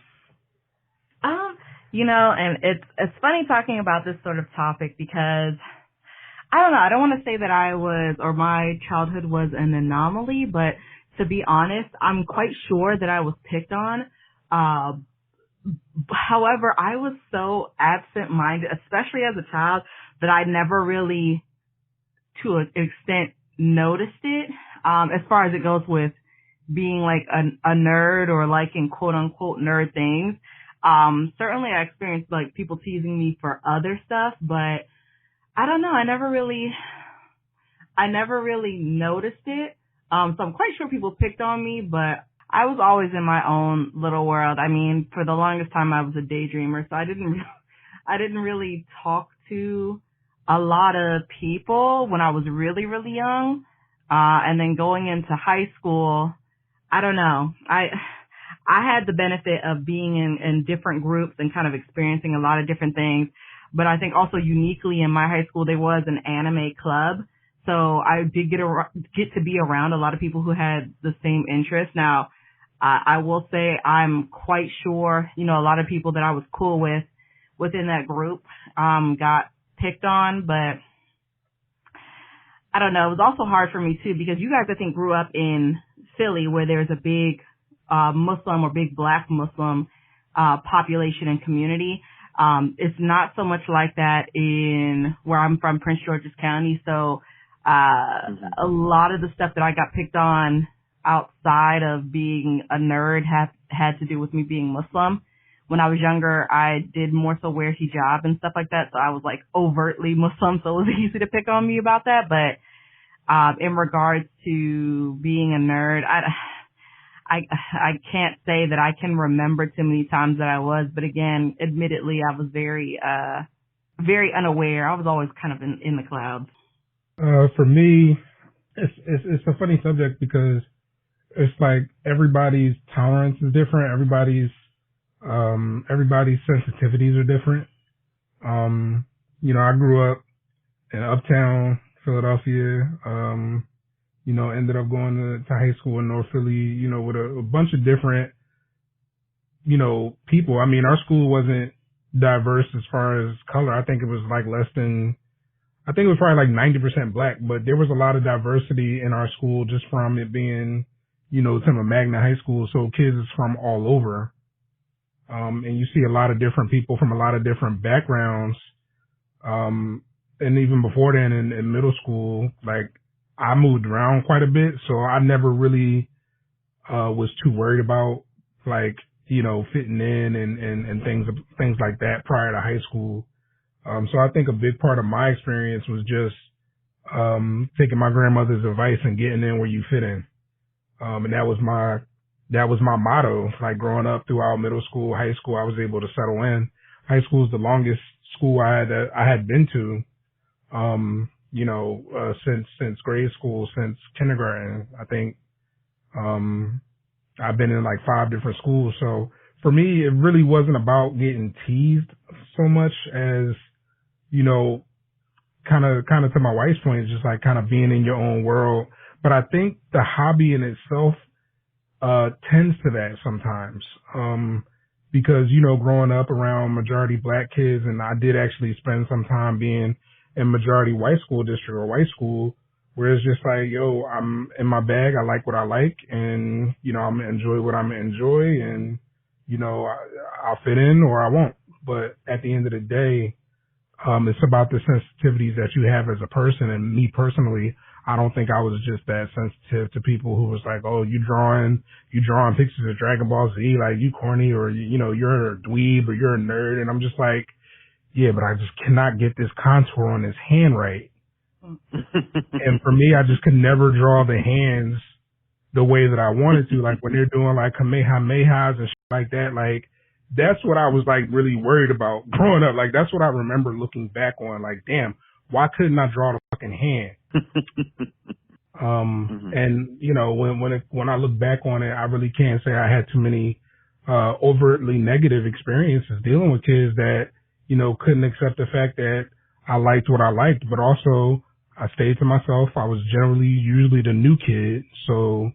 And it's funny talking about this sort of topic because I don't know. I don't want to say that my childhood was an anomaly, but to be honest, I'm quite sure that I was picked on. However, I was so absent-minded, especially as a child, that I never really, to an extent, noticed it. As far as it goes with being like a nerd or liking quote-unquote nerd things. Certainly I experienced like people teasing me for other stuff, but I don't know. I never really noticed it. So I'm quite sure people picked on me, but I was always in my own little world. I mean, for the longest time I was a daydreamer, so I didn't really talk to a lot of people when I was really, really young. And then going into high school, I don't know. I had the benefit of being in different groups and kind of experiencing a lot of different things. But I think also uniquely in my high school, there was an anime club. So I did get to be around a lot of people who had the same interests. Now, I will say I'm quite sure, a lot of people that I was cool with within that group, got picked on, but I don't know. It was also hard for me too, because you guys, I think, grew up in Philly where there's a big, Muslim or big Black Muslim, population and community. It's not so much like that in where I'm from, Prince George's County. So, a lot of the stuff that I got picked on outside of being a nerd had to do with me being Muslim. When I was younger, I did more so wear hijab and stuff like that. So I was like overtly Muslim. So it was easy to pick on me about that. But, in regards to being a nerd, I can't say that I can remember too many times that I was, but again, admittedly, I was very, very unaware. I was always kind of in the clouds. For me, it's a funny subject because it's like everybody's tolerance is different. Everybody's sensitivities are different. I grew up in uptown Philadelphia. Ended up going to high school in North Philly, with a bunch of different, people. I mean, our school wasn't diverse as far as color. I think it was like I think it was probably like 90% black, but there was a lot of diversity in our school just from it being, Tema Magna High School. So kids is from all over. And you see a lot of different people from a lot of different backgrounds. And even before then in middle school, like I moved around quite a bit. So I never really, was too worried about like, fitting in and things like that prior to high school. So I think a big part of my experience was just, taking my grandmother's advice and getting in where you fit in. And that was my motto, like growing up throughout middle school, high school, I was able to settle in. High school is the longest school I had been to, since grade school, since kindergarten. I think, I've been in like 5 different schools. So for me, it really wasn't about getting teased so much as, kind of to my wife's point, it's just like kind of being in your own world. But I think the hobby in itself, tends to that sometimes. Because, growing up around majority black kids, and I did actually spend some time being in majority white school district or white school, where it's just like, yo, I'm in my bag. I like what I like, and, I'm going to enjoy what I'm going to enjoy, and, I'll fit in or I won't. But at the end of the day, it's about the sensitivities that you have as a person. And me personally, I don't think I was just that sensitive to people who was like, oh, you drawing pictures of Dragon Ball Z, like you corny, or, you're a dweeb or you're a nerd. And I'm just like, yeah, but I just cannot get this contour on this hand right. And for me, I just could never draw the hands the way that I wanted to. Like when they're doing like Kamehamehas and shit like that, like that's what I was like really worried about growing up. Like that's what I remember looking back on. Like, damn, why couldn't I draw the fucking hand? And when I look back on it, I really can't say I had too many overtly negative experiences dealing with kids that couldn't accept the fact that I liked what I liked, but also I stayed to myself. I was usually the new kid, so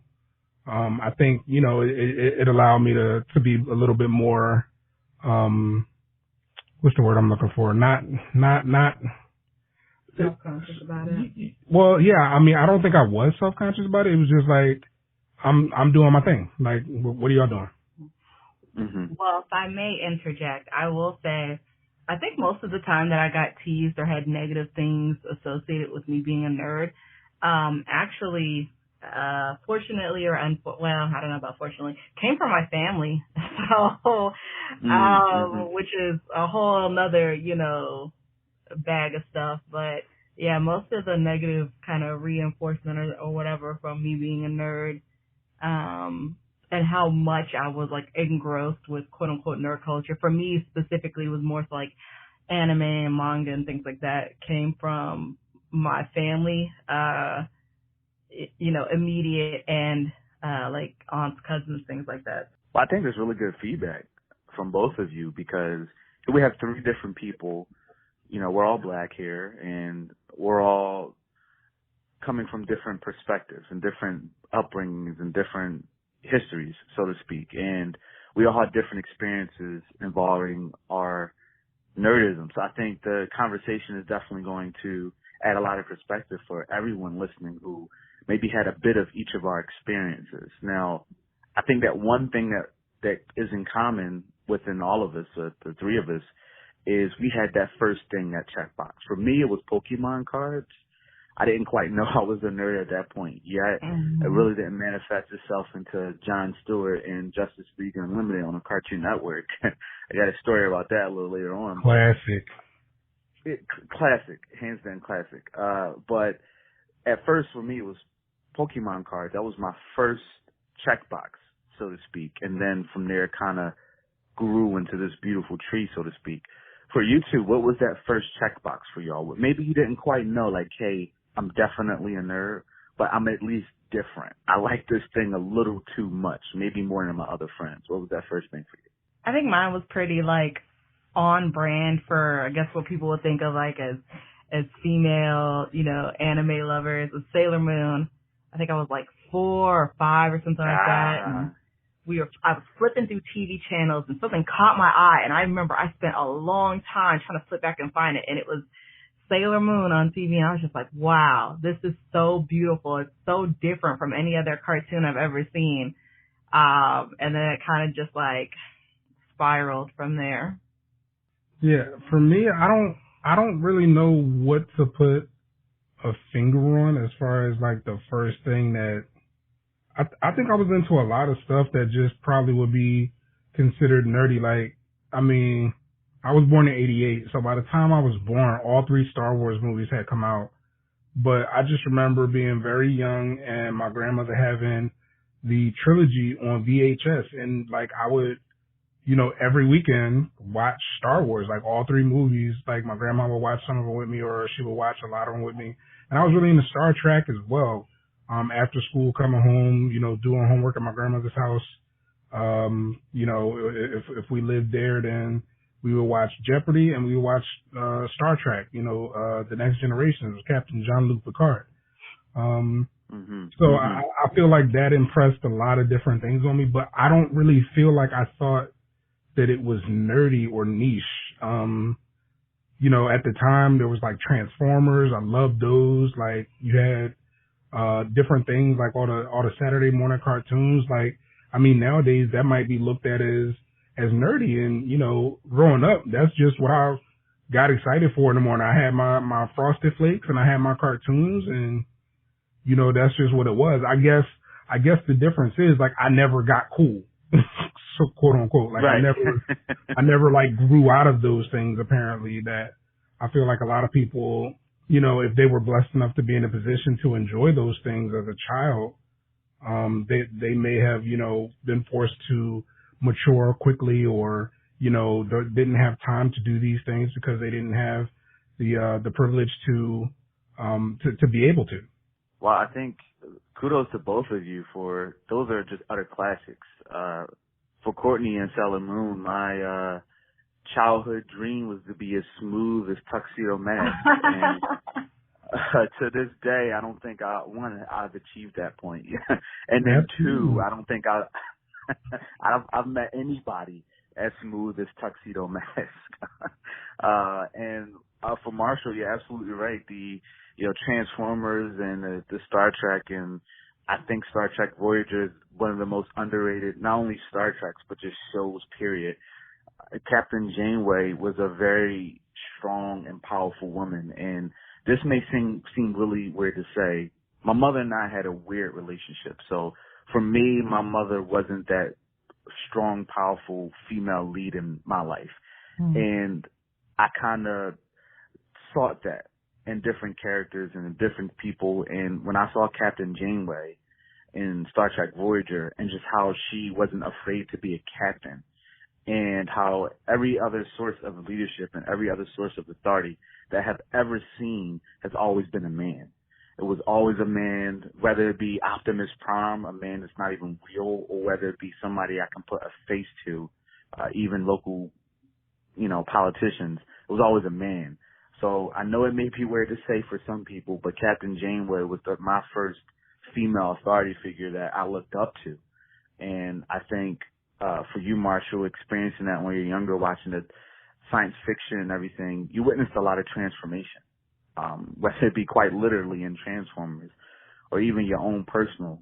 I think it allowed me to be a little bit more what's the word I'm looking for? Not self-conscious about it. Well, yeah, I mean, I don't think I was self-conscious about it. It was just like I'm doing my thing. Like, what are y'all doing? Mm-hmm. Well, if I may interject, I will say, I think most of the time that I got teased or had negative things associated with me being a nerd, actually, fortunately or I don't know about fortunately, came from my family. So, which is a whole another, bag of stuff. But yeah, most of the negative kind of reinforcement or whatever from me being a nerd, and how much I was like engrossed with quote unquote nerd culture. For me specifically, was more so like anime and manga and things like that came from my family, immediate and like aunts, cousins, things like that. Well, I think there's really good feedback from both of you because we have 3 different people. We're all black here, and we're all coming from different perspectives and different upbringings and different histories, so to speak. And we all have different experiences involving our nerdism. So I think the conversation is definitely going to add a lot of perspective for everyone listening who maybe had a bit of each of our experiences. Now, I think that one thing that is in common within all of us, the 3 of us, is we had that first thing, that checkbox. For me, it was Pokemon cards. I didn't quite know I was a nerd at that point yet. It really didn't manifest itself into Jon Stewart and Justice League Unlimited on a Cartoon Network. I got a story about that a little later on. Classic. Classic, hands down classic. But at first for me, it was Pokemon cards. That was my first checkbox, so to speak. And then from there kind of grew into this beautiful tree, so to speak. For you two, what was that first checkbox for y'all? Maybe you didn't quite know, like, hey, I'm definitely a nerd. but I'm at least different. I like this thing a little too much, maybe more than my other friends. What was that first thing for you? I think mine was pretty like on brand for, I guess, what people would think of like as female, you know, anime lovers with Sailor Moon. I think I was like 4 or 5 or something like that. And I was flipping through TV channels and something caught my eye. And I remember I spent a long time trying to flip back and find it. And it was Sailor Moon on TV. And I was just like, wow, this is so beautiful. It's so different from any other cartoon I've ever seen. And then it kind of just like spiraled from there. Yeah, for me, I don't really know what to put a finger on as far as like the first thing that I think I was into a lot of stuff that just probably would be considered nerdy. Like, I mean, I was born in '88, so by the time I was born, all 3 Star Wars movies had come out. But I just remember being very young and my grandmother having the trilogy on VHS, and like I would, you know, every weekend watch Star Wars, like all 3 movies. Like my grandma would watch some of them with me, or she would watch a lot of them with me. And I was really into Star Trek as well. After school, coming home, you know, doing homework at my grandmother's house. You know, if we lived there, then we would watch Jeopardy and we would watch Star Trek, you know, The Next Generation with Captain Jean-Luc Picard. So I feel like that impressed a lot of different things on me, but I don't really feel like I thought that it was nerdy or niche. You know, at the time there was like Transformers. I loved those. Like you had different things like all the Saturday morning cartoons. Like, I mean, nowadays that might be looked at as nerdy, and, you know, growing up, that's just what I got excited for in the morning. I had my Frosted Flakes and I had my cartoons, and, you know, that's just what it was. I guess the difference is like I never got cool. So quote unquote, like right. I never like grew out of those things. Apparently, that I feel like a lot of people, you know, if they were blessed enough to be in a position to enjoy those things as a child, they may have, you know, been forced to mature quickly, or, you know, didn't have time to do these things because they didn't have the privilege to be able to. Well, I think kudos to both of you for those are just utter classics. For Courtney and Sailor Moon, my childhood dream was to be as smooth as Tuxedo Mask. And to this day, I don't think I've achieved that point. And then 2, I don't think I've met anybody as smooth as Tuxedo Mask. And for Marshall, you're absolutely right. The Transformers and the Star Trek, and I think Star Trek Voyager is one of the most underrated, not only Star Treks, but just shows, period. Captain Janeway was a very strong and powerful woman, and this may seem really weird to say. My mother and I had a weird relationship, so for me, my mother wasn't that strong, powerful female lead in my life, and I kind of sought that in different characters and in different people. And when I saw Captain Janeway in Star Trek Voyager, and just how she wasn't afraid to be a captain, and how every other source of leadership and every other source of authority that I have ever seen has always been a man. It was always a man, whether it be Optimus Prime, a man that's not even real, or whether it be somebody I can put a face to, even local, you know, politicians. It was always a man. So I know it may be weird to say for some people, but Captain Janeway was my first female authority figure that I looked up to. And I think for you, Marshall, experiencing that when you're younger, watching the science fiction and everything, you witnessed a lot of transformation, whether it be quite literally in Transformers or even your own personal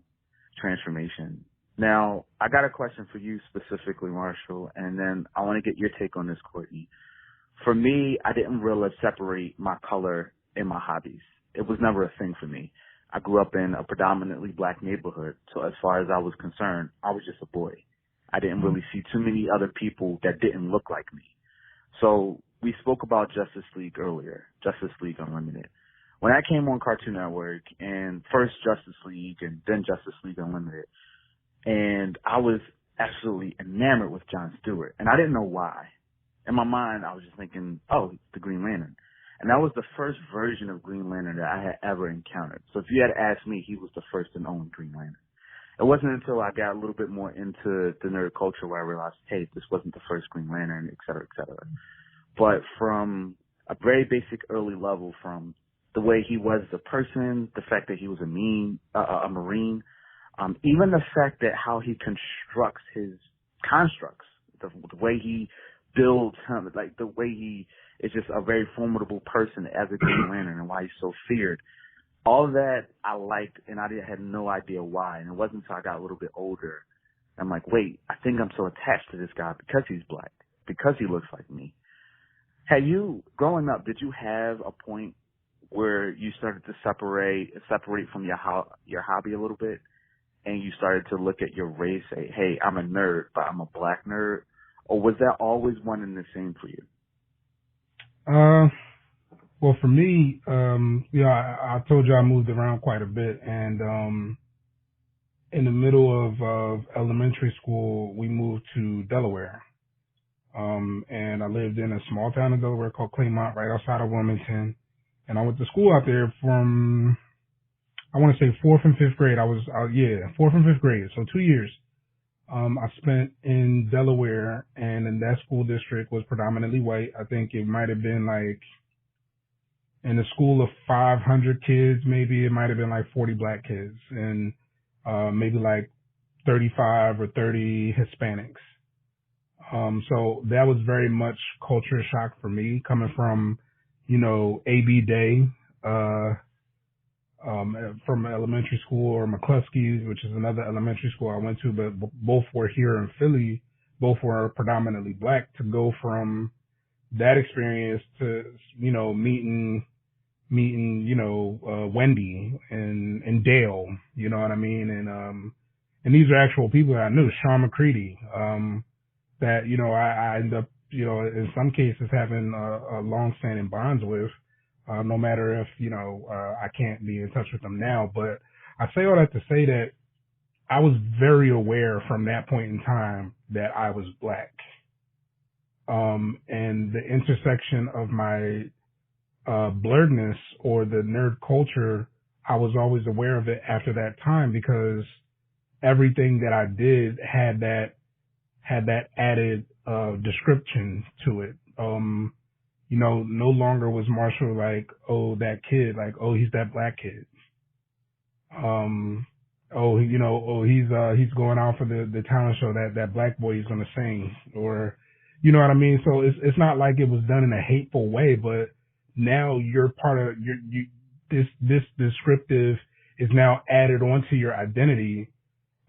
transformation. Now, I got a question for you specifically, Marshall, and then I want to get your take on this, Courtney. For me, I didn't really separate my color in my hobbies. It was never a thing for me. I grew up in a predominantly black neighborhood, so as far as I was concerned, I was just a boy. I didn't really see too many other people that didn't look like me. So we spoke about Justice League earlier, Justice League Unlimited. When I came on Cartoon Network, and first Justice League and then Justice League Unlimited, and I was absolutely enamored with Jon Stewart, and I didn't know why. In my mind, I was just thinking, oh, it's the Green Lantern. And that was the first version of Green Lantern that I had ever encountered. So if you had asked me, he was the first and only Green Lantern. It wasn't until I got a little bit more into the nerd culture where I realized, hey, this wasn't the first Green Lantern, et cetera, et cetera. But from a very basic early level, from the way he was as a person, the fact that he was a Marine, even the fact that how he constructs his constructs, the way he builds him, like the way he is just a very formidable person as a Green Lantern and why he's so feared. All of that I liked, and I had no idea why. And it wasn't until I got a little bit older. I'm like, wait, I think I'm so attached to this guy because he's black, because he looks like me. Had you, growing up, did you have a point where you started to separate from your hobby a little bit, and you started to look at your race, say, hey, I'm a nerd, but I'm a black nerd? Or was that always one and the same for you? Well, for me, I told you I moved around quite a bit, and in the middle of elementary school, we moved to Delaware, and I lived in a small town in Delaware called Claymont, right outside of Wilmington, and I went to school out there from, I want to say 4th and 5th grade. 4th and 5th grade, so 2 years. I spent in Delaware, and in that school district was predominantly white. I think it might have been like, in a school of 500 kids, maybe it might have been like 40 black kids and maybe like 35 or 30 Hispanics. So that was very much culture shock for me, coming from, A.B. Day, from elementary school, or McCluskey's, which is another elementary school I went to, but both were here in Philly. Both were predominantly black. To go from that experience to, meeting, Wendy and Dale, you know what I mean? And these are actual people that I knew, Sean McCready, that, I end up, in some cases having a long-standing bonds with, no matter if, I can't be in touch with them now. But I say all that to say that I was very aware from that point in time that I was black. And the intersection of my blerdness or the nerd culture, I was always aware of it after that time, because everything that I did had that added description to it. No longer was Marshall like, oh, that kid, like, oh, he's that black kid. He's going out for the talent show that black boy is gonna sing, or you know what I mean? So it's not like it was done in a hateful way, but now you're part of this descriptive is now added onto your identity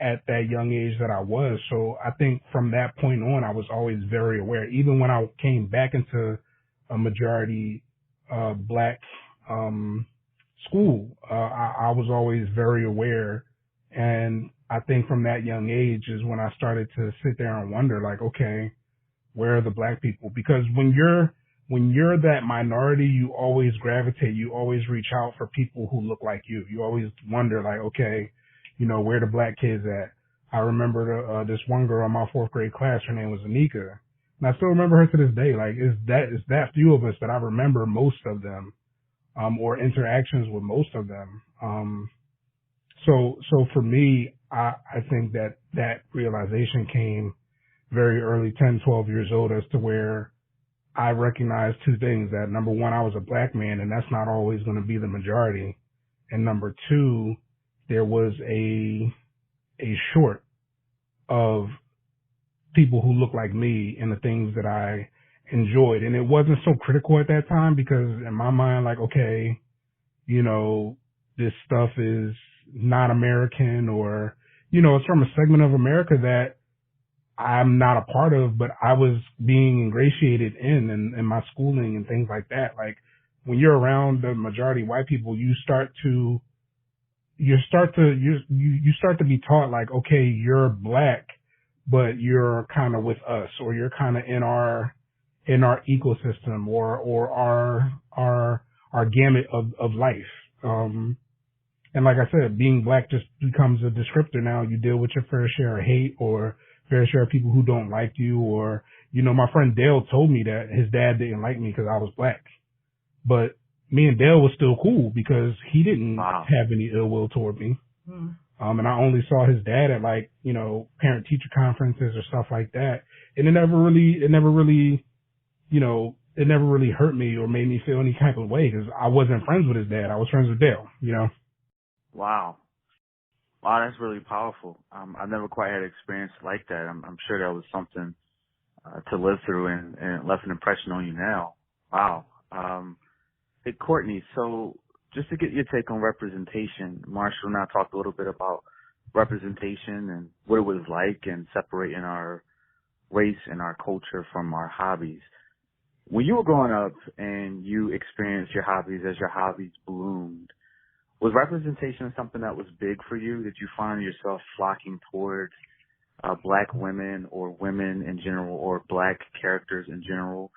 at that young age that I was. So I think from that point on, I was always very aware. Even when I came back into a majority black school, I was always very aware. And I think from that young age is when I started to sit there and wonder, like, okay, where are the black people? Because when you're that minority, you always gravitate, you always reach out for people who look like you. You always wonder, like, okay, where the black kids at? I remember this one girl in my 4th grade class, her name was Anika. And I still remember her to this day. Like, it's that few of us that I remember most of them, or interactions with most of them. So for me, I think that realization came very early, 10, 12 years old, as to where I recognized two things: that number one, I was a black man, and that's not always going to be the majority. And number two, there was a short of people who looked like me and the things that I enjoyed. And it wasn't so critical at that time, because in my mind, like, okay, this stuff is not American, or, it's from a segment of America that I'm not a part of, but I was being ingratiated in my schooling and things like that. Like, when you're around the majority white people, you start to be taught, like, okay, you're black, but you're kind of with us, or you're kind of in our ecosystem, or our gamut of life. And like I said, being black just becomes a descriptor now. You deal with your fair share of hate, or fair share of people who don't like you, or, my friend Dale told me that his dad didn't like me because I was black. but me and Dale was still cool because he didn't Wow. have any ill will toward me. Mm. And I only saw his dad at like, you know, parent teacher conferences or stuff like that. And it never really, you know, it never really hurt me or made me feel any type of way because I wasn't friends with his dad. I was friends with Dale, you know. Wow. Wow, that's really powerful. I've never quite had an experience like that. I'm sure that was something to live through and left an impression on you now. Wow. Hey, Courtney, so just to get your take on representation, Marshall and I talked a little bit about representation and what it was like and separating our race and our culture from our hobbies. When you were growing up and you experienced your hobbies as your hobbies bloomed, was representation something that was big for you? Did you find yourself flocking towards black women or women in general or black characters in general?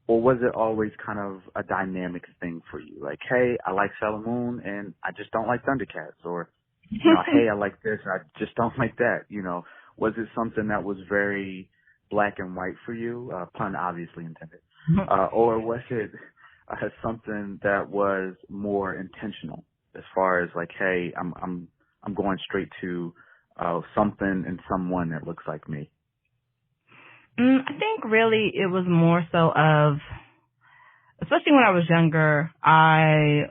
Or was it always kind of a dynamic thing for you? Like, hey, I like Sailor Moon and I just don't like Thundercats. Or, you know, hey, I like this and I just don't like that. You know, was it something that was very black and white for you? Pun obviously intended. Or was it something that was more intentional as far as like, hey, I'm going straight to something and someone that looks like me? I think really it was more so of, especially when I was younger, I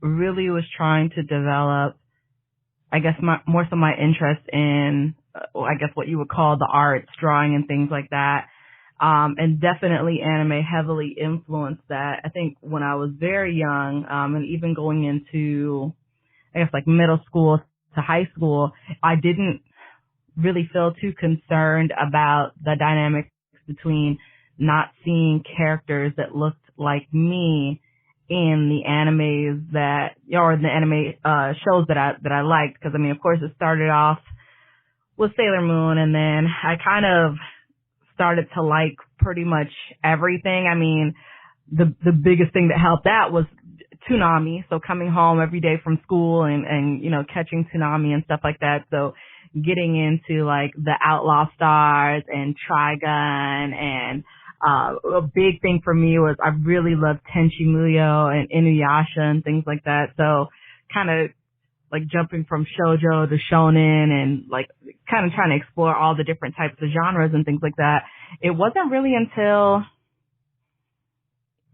really was trying to develop, I guess, more so my interest in, I guess what you would call the arts, drawing and things like that. And definitely anime heavily influenced that. I think when I was very young, and even going into, I guess, like middle school to high school, I didn't really feel too concerned about the dynamics between not seeing characters that looked like me in the animes that, or the anime shows that I liked. Because I mean, of course, it started off with Sailor Moon, and then I kind of started to like pretty much everything. I mean, the biggest thing that helped that was Toonami. So coming home every day from school and you know, catching Toonami and stuff like that. So getting into like the Outlaw Stars and Trigun, and a big thing for me was I really loved Tenchi Muyo and Inuyasha and things like that. So kind of like jumping from shoujo to shonen and like kind of trying to explore all the different types of genres and things like that. It wasn't really until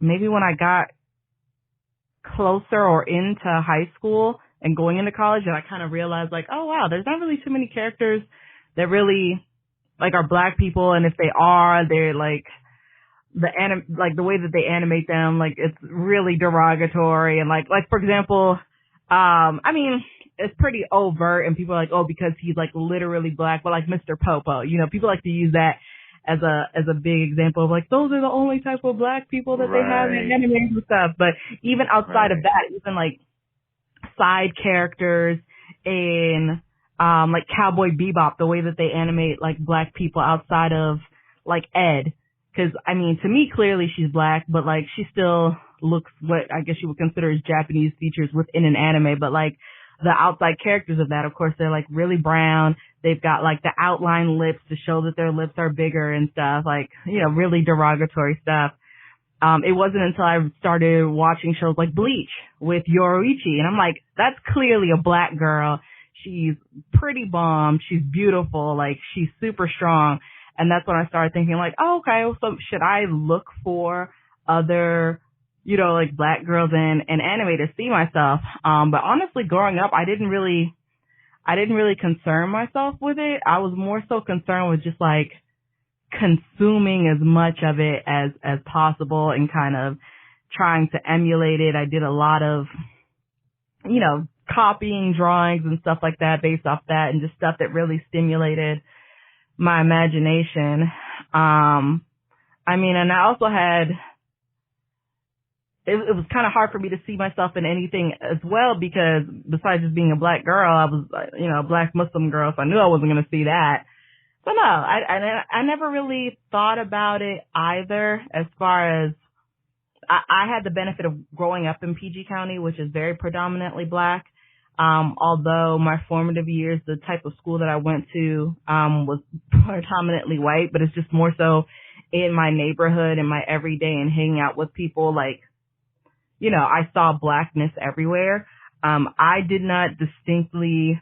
maybe when I got closer or into high school and going into college that I kind of realized like, oh wow, there's not really too many characters that really like are black people, and if they are, they're like like the way that they animate them, like it's really derogatory, and like for example, I mean, it's pretty overt and people are like, oh, because he's like literally black, but like Mr. Popo, you know, people like to use that as a big example of like, those are the only type of black people that they have in animes and stuff. But even outside of that, even like side characters in like Cowboy Bebop, the way that they animate like black people outside of like Ed, because I mean, to me clearly she's black, but like she still looks what I guess you would consider as Japanese features within an anime. But like the outside characters of that, of course, they're like really brown. They've got like the outline lips to show that their lips are bigger and stuff, like, you know, really derogatory stuff. It wasn't until I started watching shows like Bleach with Yoruichi, and I'm like, that's clearly a black girl. She's pretty bomb. She's beautiful. Like, she's super strong. And that's when I started thinking like, oh, okay, so should I look for other, you know, like black girls in anime to see myself? But honestly, growing up, I didn't really concern myself with it. I was more so concerned with just like consuming as much of it as possible and kind of trying to emulate it. I did a lot of, you know, copying drawings and stuff like that based off that, and just stuff that really stimulated my imagination. I mean, and I also had, it was kind of hard for me to see myself in anything as well, because besides just being a black girl, I was, you know, a black Muslim girl, so I knew I wasn't going to see that. But no, I never really thought about it either, as far as I had the benefit of growing up in PG County, which is very predominantly black. Although my formative years, the type of school that I went to, was predominantly white, but it's just more so in my neighborhood and my everyday and hanging out with people, like, you know, I saw blackness everywhere. I did not distinctly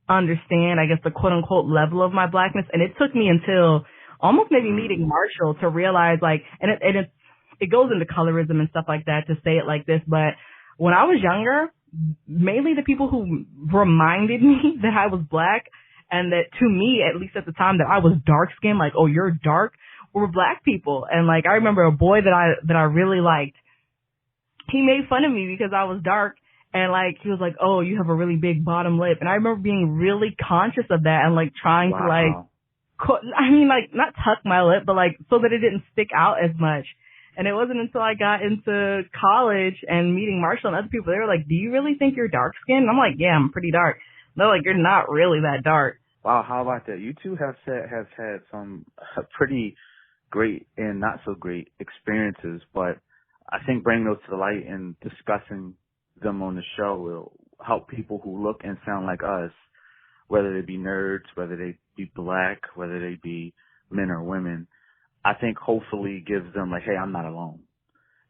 understand, I guess, the quote unquote level of my blackness. And it took me until almost maybe meeting Marshall to realize, like, and it goes into colorism and stuff like that to say it like this. But when I was younger, mainly the people who reminded me that I was black and that to me, at least at the time, that I was dark skinned, like, oh, you're dark, were black people. And like, I remember a boy that I really liked, he made fun of me because I was dark. And like, he was like, oh, you have a really big bottom lip. And I remember being really conscious of that and like trying to like, I mean, like not tuck my lip, but like so that it didn't stick out as much. And it wasn't until I got into college and meeting Marshall and other people, they were like, do you really think you're dark skinned? And I'm like, yeah, I'm pretty dark. They're like, you're not really that dark. Wow, how about that? You two have had some pretty great and not so great experiences, but I think bringing those to the light and discussing them on the show will help people who look and sound like us, whether they be nerds, whether they be black, whether they be men or women. I think hopefully gives them like, hey, I'm not alone.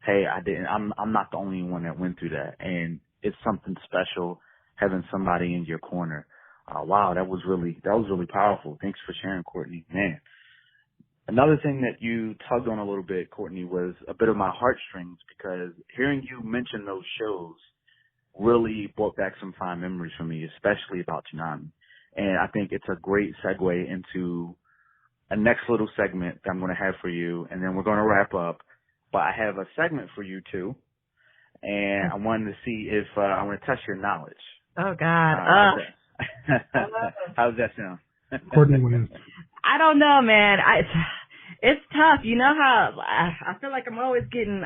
Hey, I'm not the only one that went through that. And it's something special having somebody in your corner. Wow, that was really powerful. Thanks for sharing, Courtney. Man. Another thing that you tugged on a little bit, Courtney, was a bit of my heartstrings, because hearing you mention those shows really brought back some fond memories for me, especially about Tsunami. And I think it's a great segue into a next little segment that I'm going to have for you, and then we're going to wrap up. But I have a segment for you too, and I wanted to see if I want to test your knowledge. Oh God! How's that sound? Courtney wins. I don't know, man. It's tough. You know how I feel like I'm always getting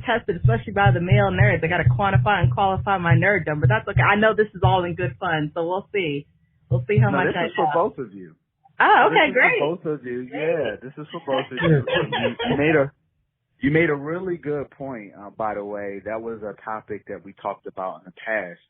tested, especially by the male nerds. I got to quantify and qualify my nerddom, but that's okay. I know this is all in good fun, so we'll see. We'll see how much I This is for both of you. Oh, okay, great. For both of you, yeah. This is for both of you. You made a really good point. By the way, that was a topic that we talked about in the past.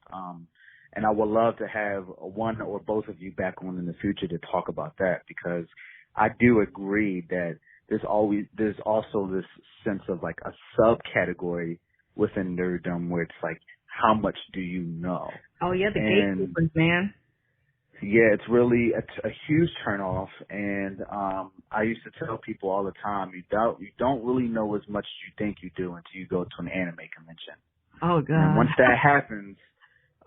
And I would love to have one or both of you back on in the future to talk about that, because I do agree that there's also this sense of like a subcategory within nerddom where it's like, how much do you know? Oh yeah, the gatekeepers, man. Yeah, it's really a huge turnoff, and I used to tell people all the time, you don't really know as much as you think you do until you go to an anime convention. Oh God! And once that happens,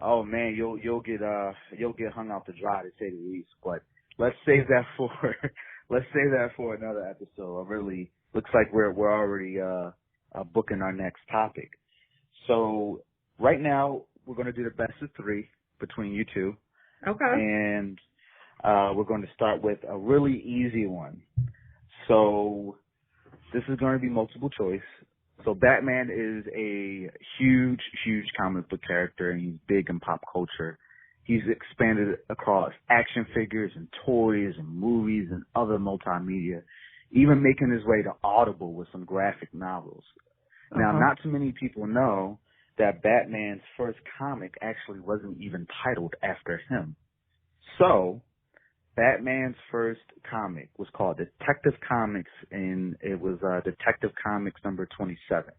oh man, you'll get hung out to dry, to say the least. But let's save that for another episode. It really looks like we're already booking our next topic. So right now we're going to do the best of three between you two. Okay. And we're going to start with a really easy one. So this is going to be multiple choice. So Batman is a huge, huge comic book character, and he's big in pop culture. He's expanded across action figures and toys and movies and other multimedia, even making his way to Audible with some graphic novels. Now, not too many people know that Batman's first comic actually wasn't even titled after him. So, Batman's first comic was called Detective Comics, and it was Detective Comics number 27.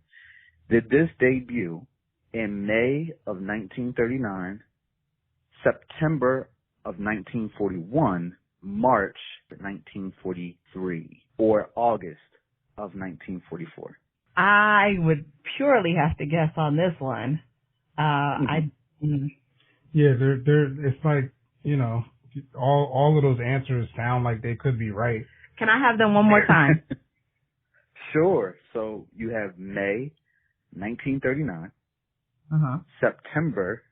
Did this debut in May of 1939, September of 1941, March of 1943, or August of 1944? I would purely have to guess on this one. Yeah, it's like, you know, all of those answers sound like they could be right. Can I have them one more time? Sure. So you have May 1939, September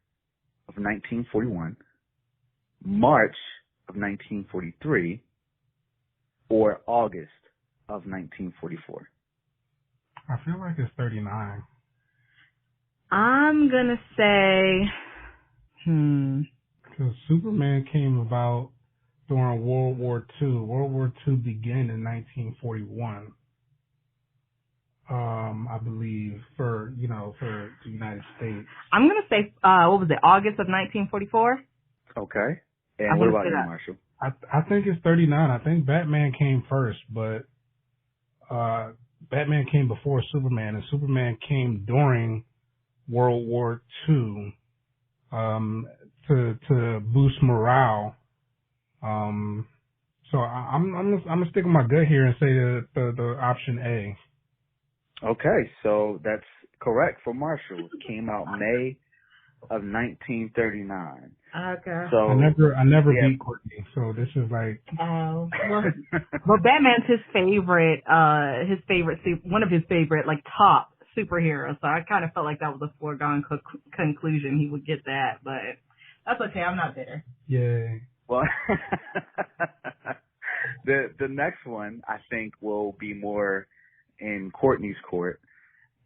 of 1941, March of 1943, or August of 1944. I feel like it's 39. I'm gonna say, Because Superman came about during World War II. World War II began in 1941. I believe for the United States. I'm gonna say, what was it, August of 1944? Okay. And what about you, Marshall? I think it's 39. I think Batman came first, but Batman came before Superman, and Superman came during World War II to boost morale. So I'm gonna stick with my gut here and say the option A. Okay, so that's correct for Marshall. It came out May of 1939. Okay. So I never beat Courtney, so this is like. Oh. Well, Batman's one of his favorite like top superheroes. So I kind of felt like that was a foregone conclusion he would get that, but that's okay. I'm not bitter. Yay. Well, the next one I think will be more in Courtney's court,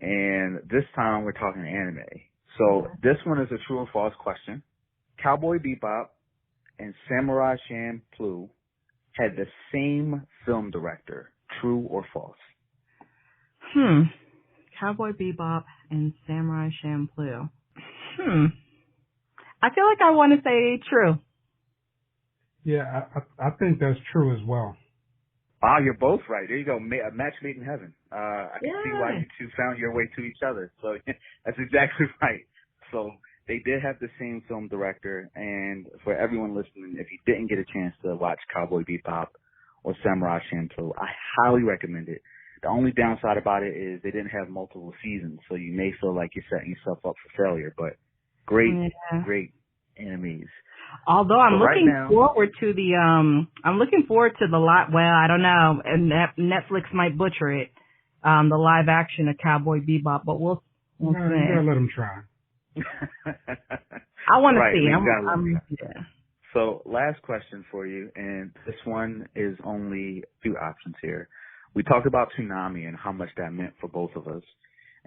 and this time we're talking anime. So this one is a true or false question. Cowboy Bebop and Samurai Champloo had the same film director. True or false? Cowboy Bebop and Samurai Champloo. I feel like I want to say true. Yeah, I think that's true as well. Wow, you're both right. There you go. A match made in heaven. I can see why you two found your way to each other. So that's exactly right. So they did have the same film director. And for everyone listening, if you didn't get a chance to watch Cowboy Bebop or Samurai Champloo, I highly recommend it. The only downside about it is they didn't have multiple seasons, so you may feel like you're setting yourself up for failure. But great enemies. Although I'm looking forward to the live. Well, I don't know, and Netflix might butcher it. The live action of Cowboy Bebop, but we'll see. You gotta let them try. I want to see. So last question for you, and this one is only a few options here. We talked about Toonami and how much that meant for both of us,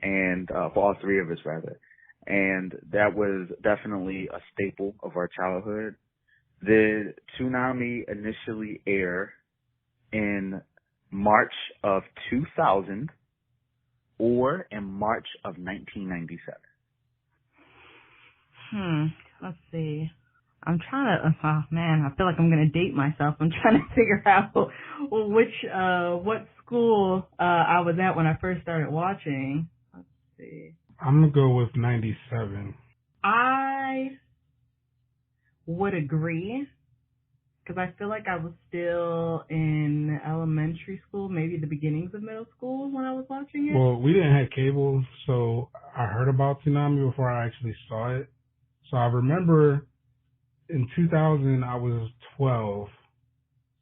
and for all three of us rather. And that was definitely a staple of our childhood. Did Toonami initially air in March of 2000 or in March of 1997? Let's see. I'm trying to, I feel like I'm going to date myself. I'm trying to figure out what school I was at when I first started watching. Let's see. I'm going to go with 97. I would agree, because I feel like I was still in elementary school, maybe the beginnings of middle school when I was watching it. Well, we didn't have cable, so I heard about Toonami before I actually saw it. So I remember in 2000, I was 12.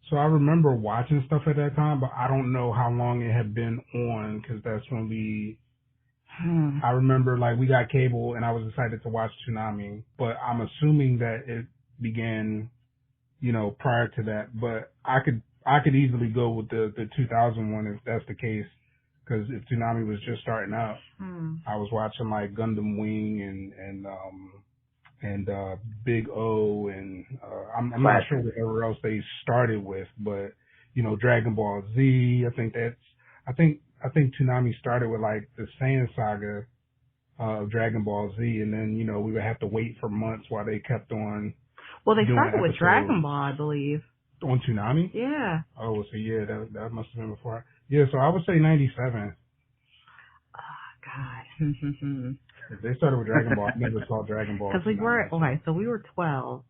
So I remember watching stuff at that time, but I don't know how long it had been on, because that's when I remember, like, we got cable and I was excited to watch Toonami, but I'm assuming that it began, prior to that. But I could easily go with the 2001 if that's the case, because if Toonami was just starting out, I was watching like Gundam Wing and Big O and I'm not sure whatever else they started with, but Dragon Ball Z. I think Toonami started with like the Saiyan saga of Dragon Ball Z, and then we would have to wait for months while they kept on. Well, they started with Dragon Ball, I believe. On Toonami? Yeah. Oh, so yeah, that must have been before. Yeah, so I would say 97. Oh God. If they started with Dragon Ball, I never saw Dragon Ball. Because we were so we were 12.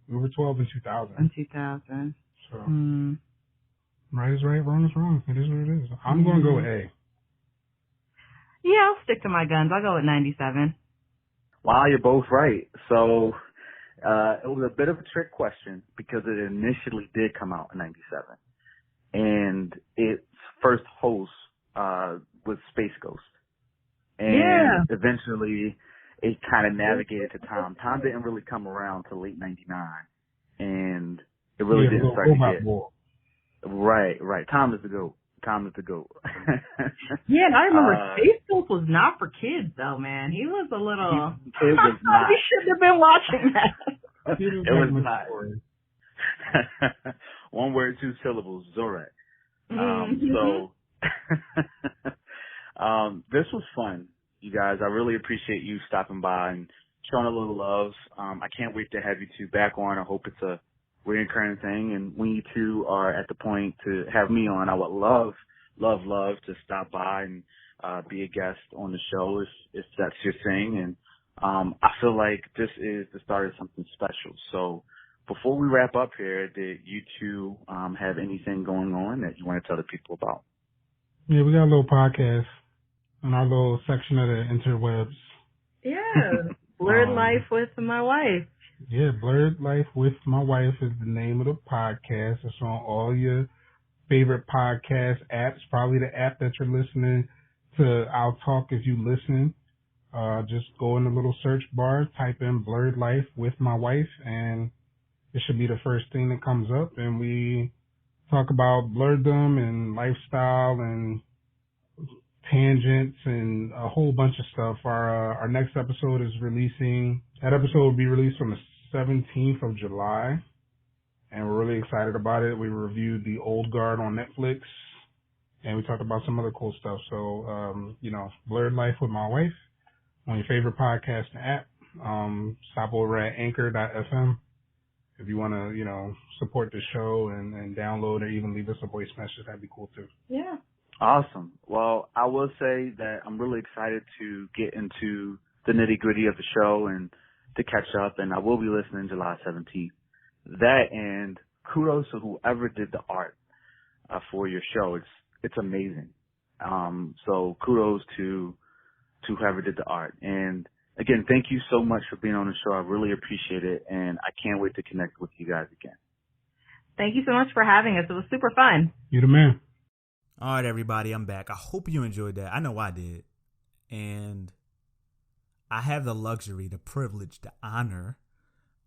We were 12 in 2000. In 2000. So. Right is right, wrong is wrong. It is what it is. I'm going to go with A. Yeah, I'll stick to my guns. I'll go with 97. Wow, you're both right. So it was a bit of a trick question because it initially did come out in 97. And its first host was Space Ghost. And eventually it kind of navigated to Tom. Tom didn't really come around till late 99. And it really didn't start to get... Right. Tom is the GOAT. Yeah, and I remember Space Ghost was not for kids, though, man. He was a little... It was not. We shouldn't have been watching that. It was not. One word, two syllables, Zorak. So, this was fun, you guys. I really appreciate you stopping by and showing a little love. I can't wait to have you two back on. I hope it's a reoccurring thing. And when you two are at the point to have me on, I would love love to stop by and be a guest on the show if that's your thing. And I feel like this is the start of something special. So before we wrap up here, did you two have anything going on that you want to tell the people about? Yeah, we got a little podcast in our little section of the interwebs. Yeah, Blerd Life with my wife. Yeah, Blerd Life with my wife is the name of the podcast. It's on all your favorite podcast apps, probably the app that you're listening to I'll Talk if you listen. Just go in the little search bar, type in Blerd Life with my wife, and it should be the first thing that comes up. And we talk about blerdom and lifestyle and tangents and a whole bunch of stuff. Our next episode is releasing. That episode will be released on the 17th of July, and we're really excited about it. We reviewed The Old Guard on Netflix, and we talked about some other cool stuff. So, Blerd Life with my wife on your favorite podcasting app. Stop over at anchor.fm if you want to, support the show and download or even leave us a voice message. That'd be cool too. Yeah. Awesome. Well, I will say that I'm really excited to get into the nitty gritty of the show and to catch up, and I will be listening July 17th. That, and kudos to whoever did the art for your show. It's amazing. So kudos to whoever did the art. And again, thank you so much for being on the show. I really appreciate it, and I can't wait to connect with you guys again. Thank you so much for having us. It was super fun. You the man. All right, everybody, I'm back. I hope you enjoyed that. I know I did. And I have the luxury, the privilege, the honor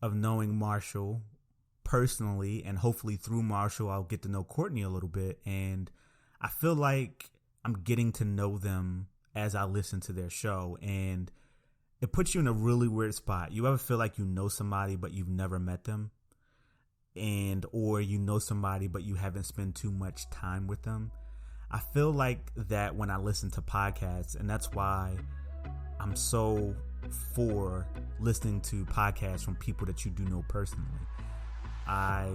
of knowing Marshall personally, and hopefully through Marshall, I'll get to know Courtney a little bit. And I feel like I'm getting to know them as I listen to their show. And it puts you in a really weird spot. You ever feel like you know somebody, but you've never met them? Or you know somebody, but you haven't spent too much time with them? I feel like that when I listen to podcasts, and that's why I'm so for listening to podcasts from people that you do know personally. I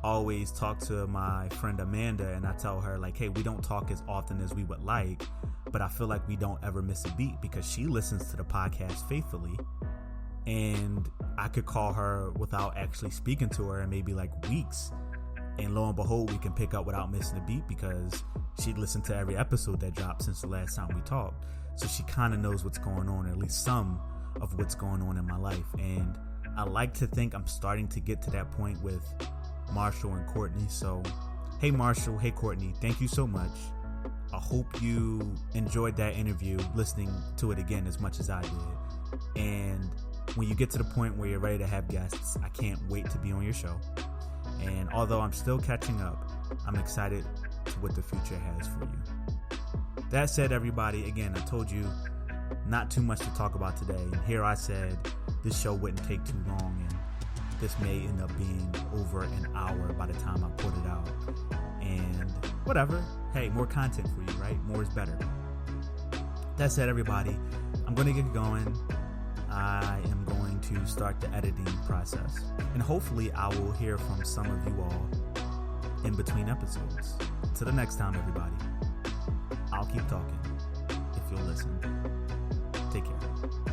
always talk to my friend Amanda, and I tell her, like, hey, we don't talk as often as we would like, but I feel like we don't ever miss a beat because she listens to the podcast faithfully. And I could call her without actually speaking to her in maybe like weeks. And lo and behold, we can pick up without missing a beat because she listened to every episode that dropped since the last time we talked. So she kind of knows what's going on, or at least some of what's going on in my life. And I like to think I'm starting to get to that point with Marshall and Courtney. So, hey Marshall, hey Courtney, thank you so much. I hope you enjoyed that interview, listening to it again as much as I did. And when you get to the point where you're ready to have guests, I can't wait to be on your show. And although I'm still catching up, I'm excited to what the future has for you. That said, everybody, again, I told you not too much to talk about today. And here I said this show wouldn't take too long, and this may end up being over an hour by the time I put it out. And whatever. Hey, more content for you, right? More is better. That said, everybody, I'm going to get going. I am going to start the editing process. And hopefully I will hear from some of you all in between episodes. Till the next time, everybody, I'll keep talking if you'll listen. Take care.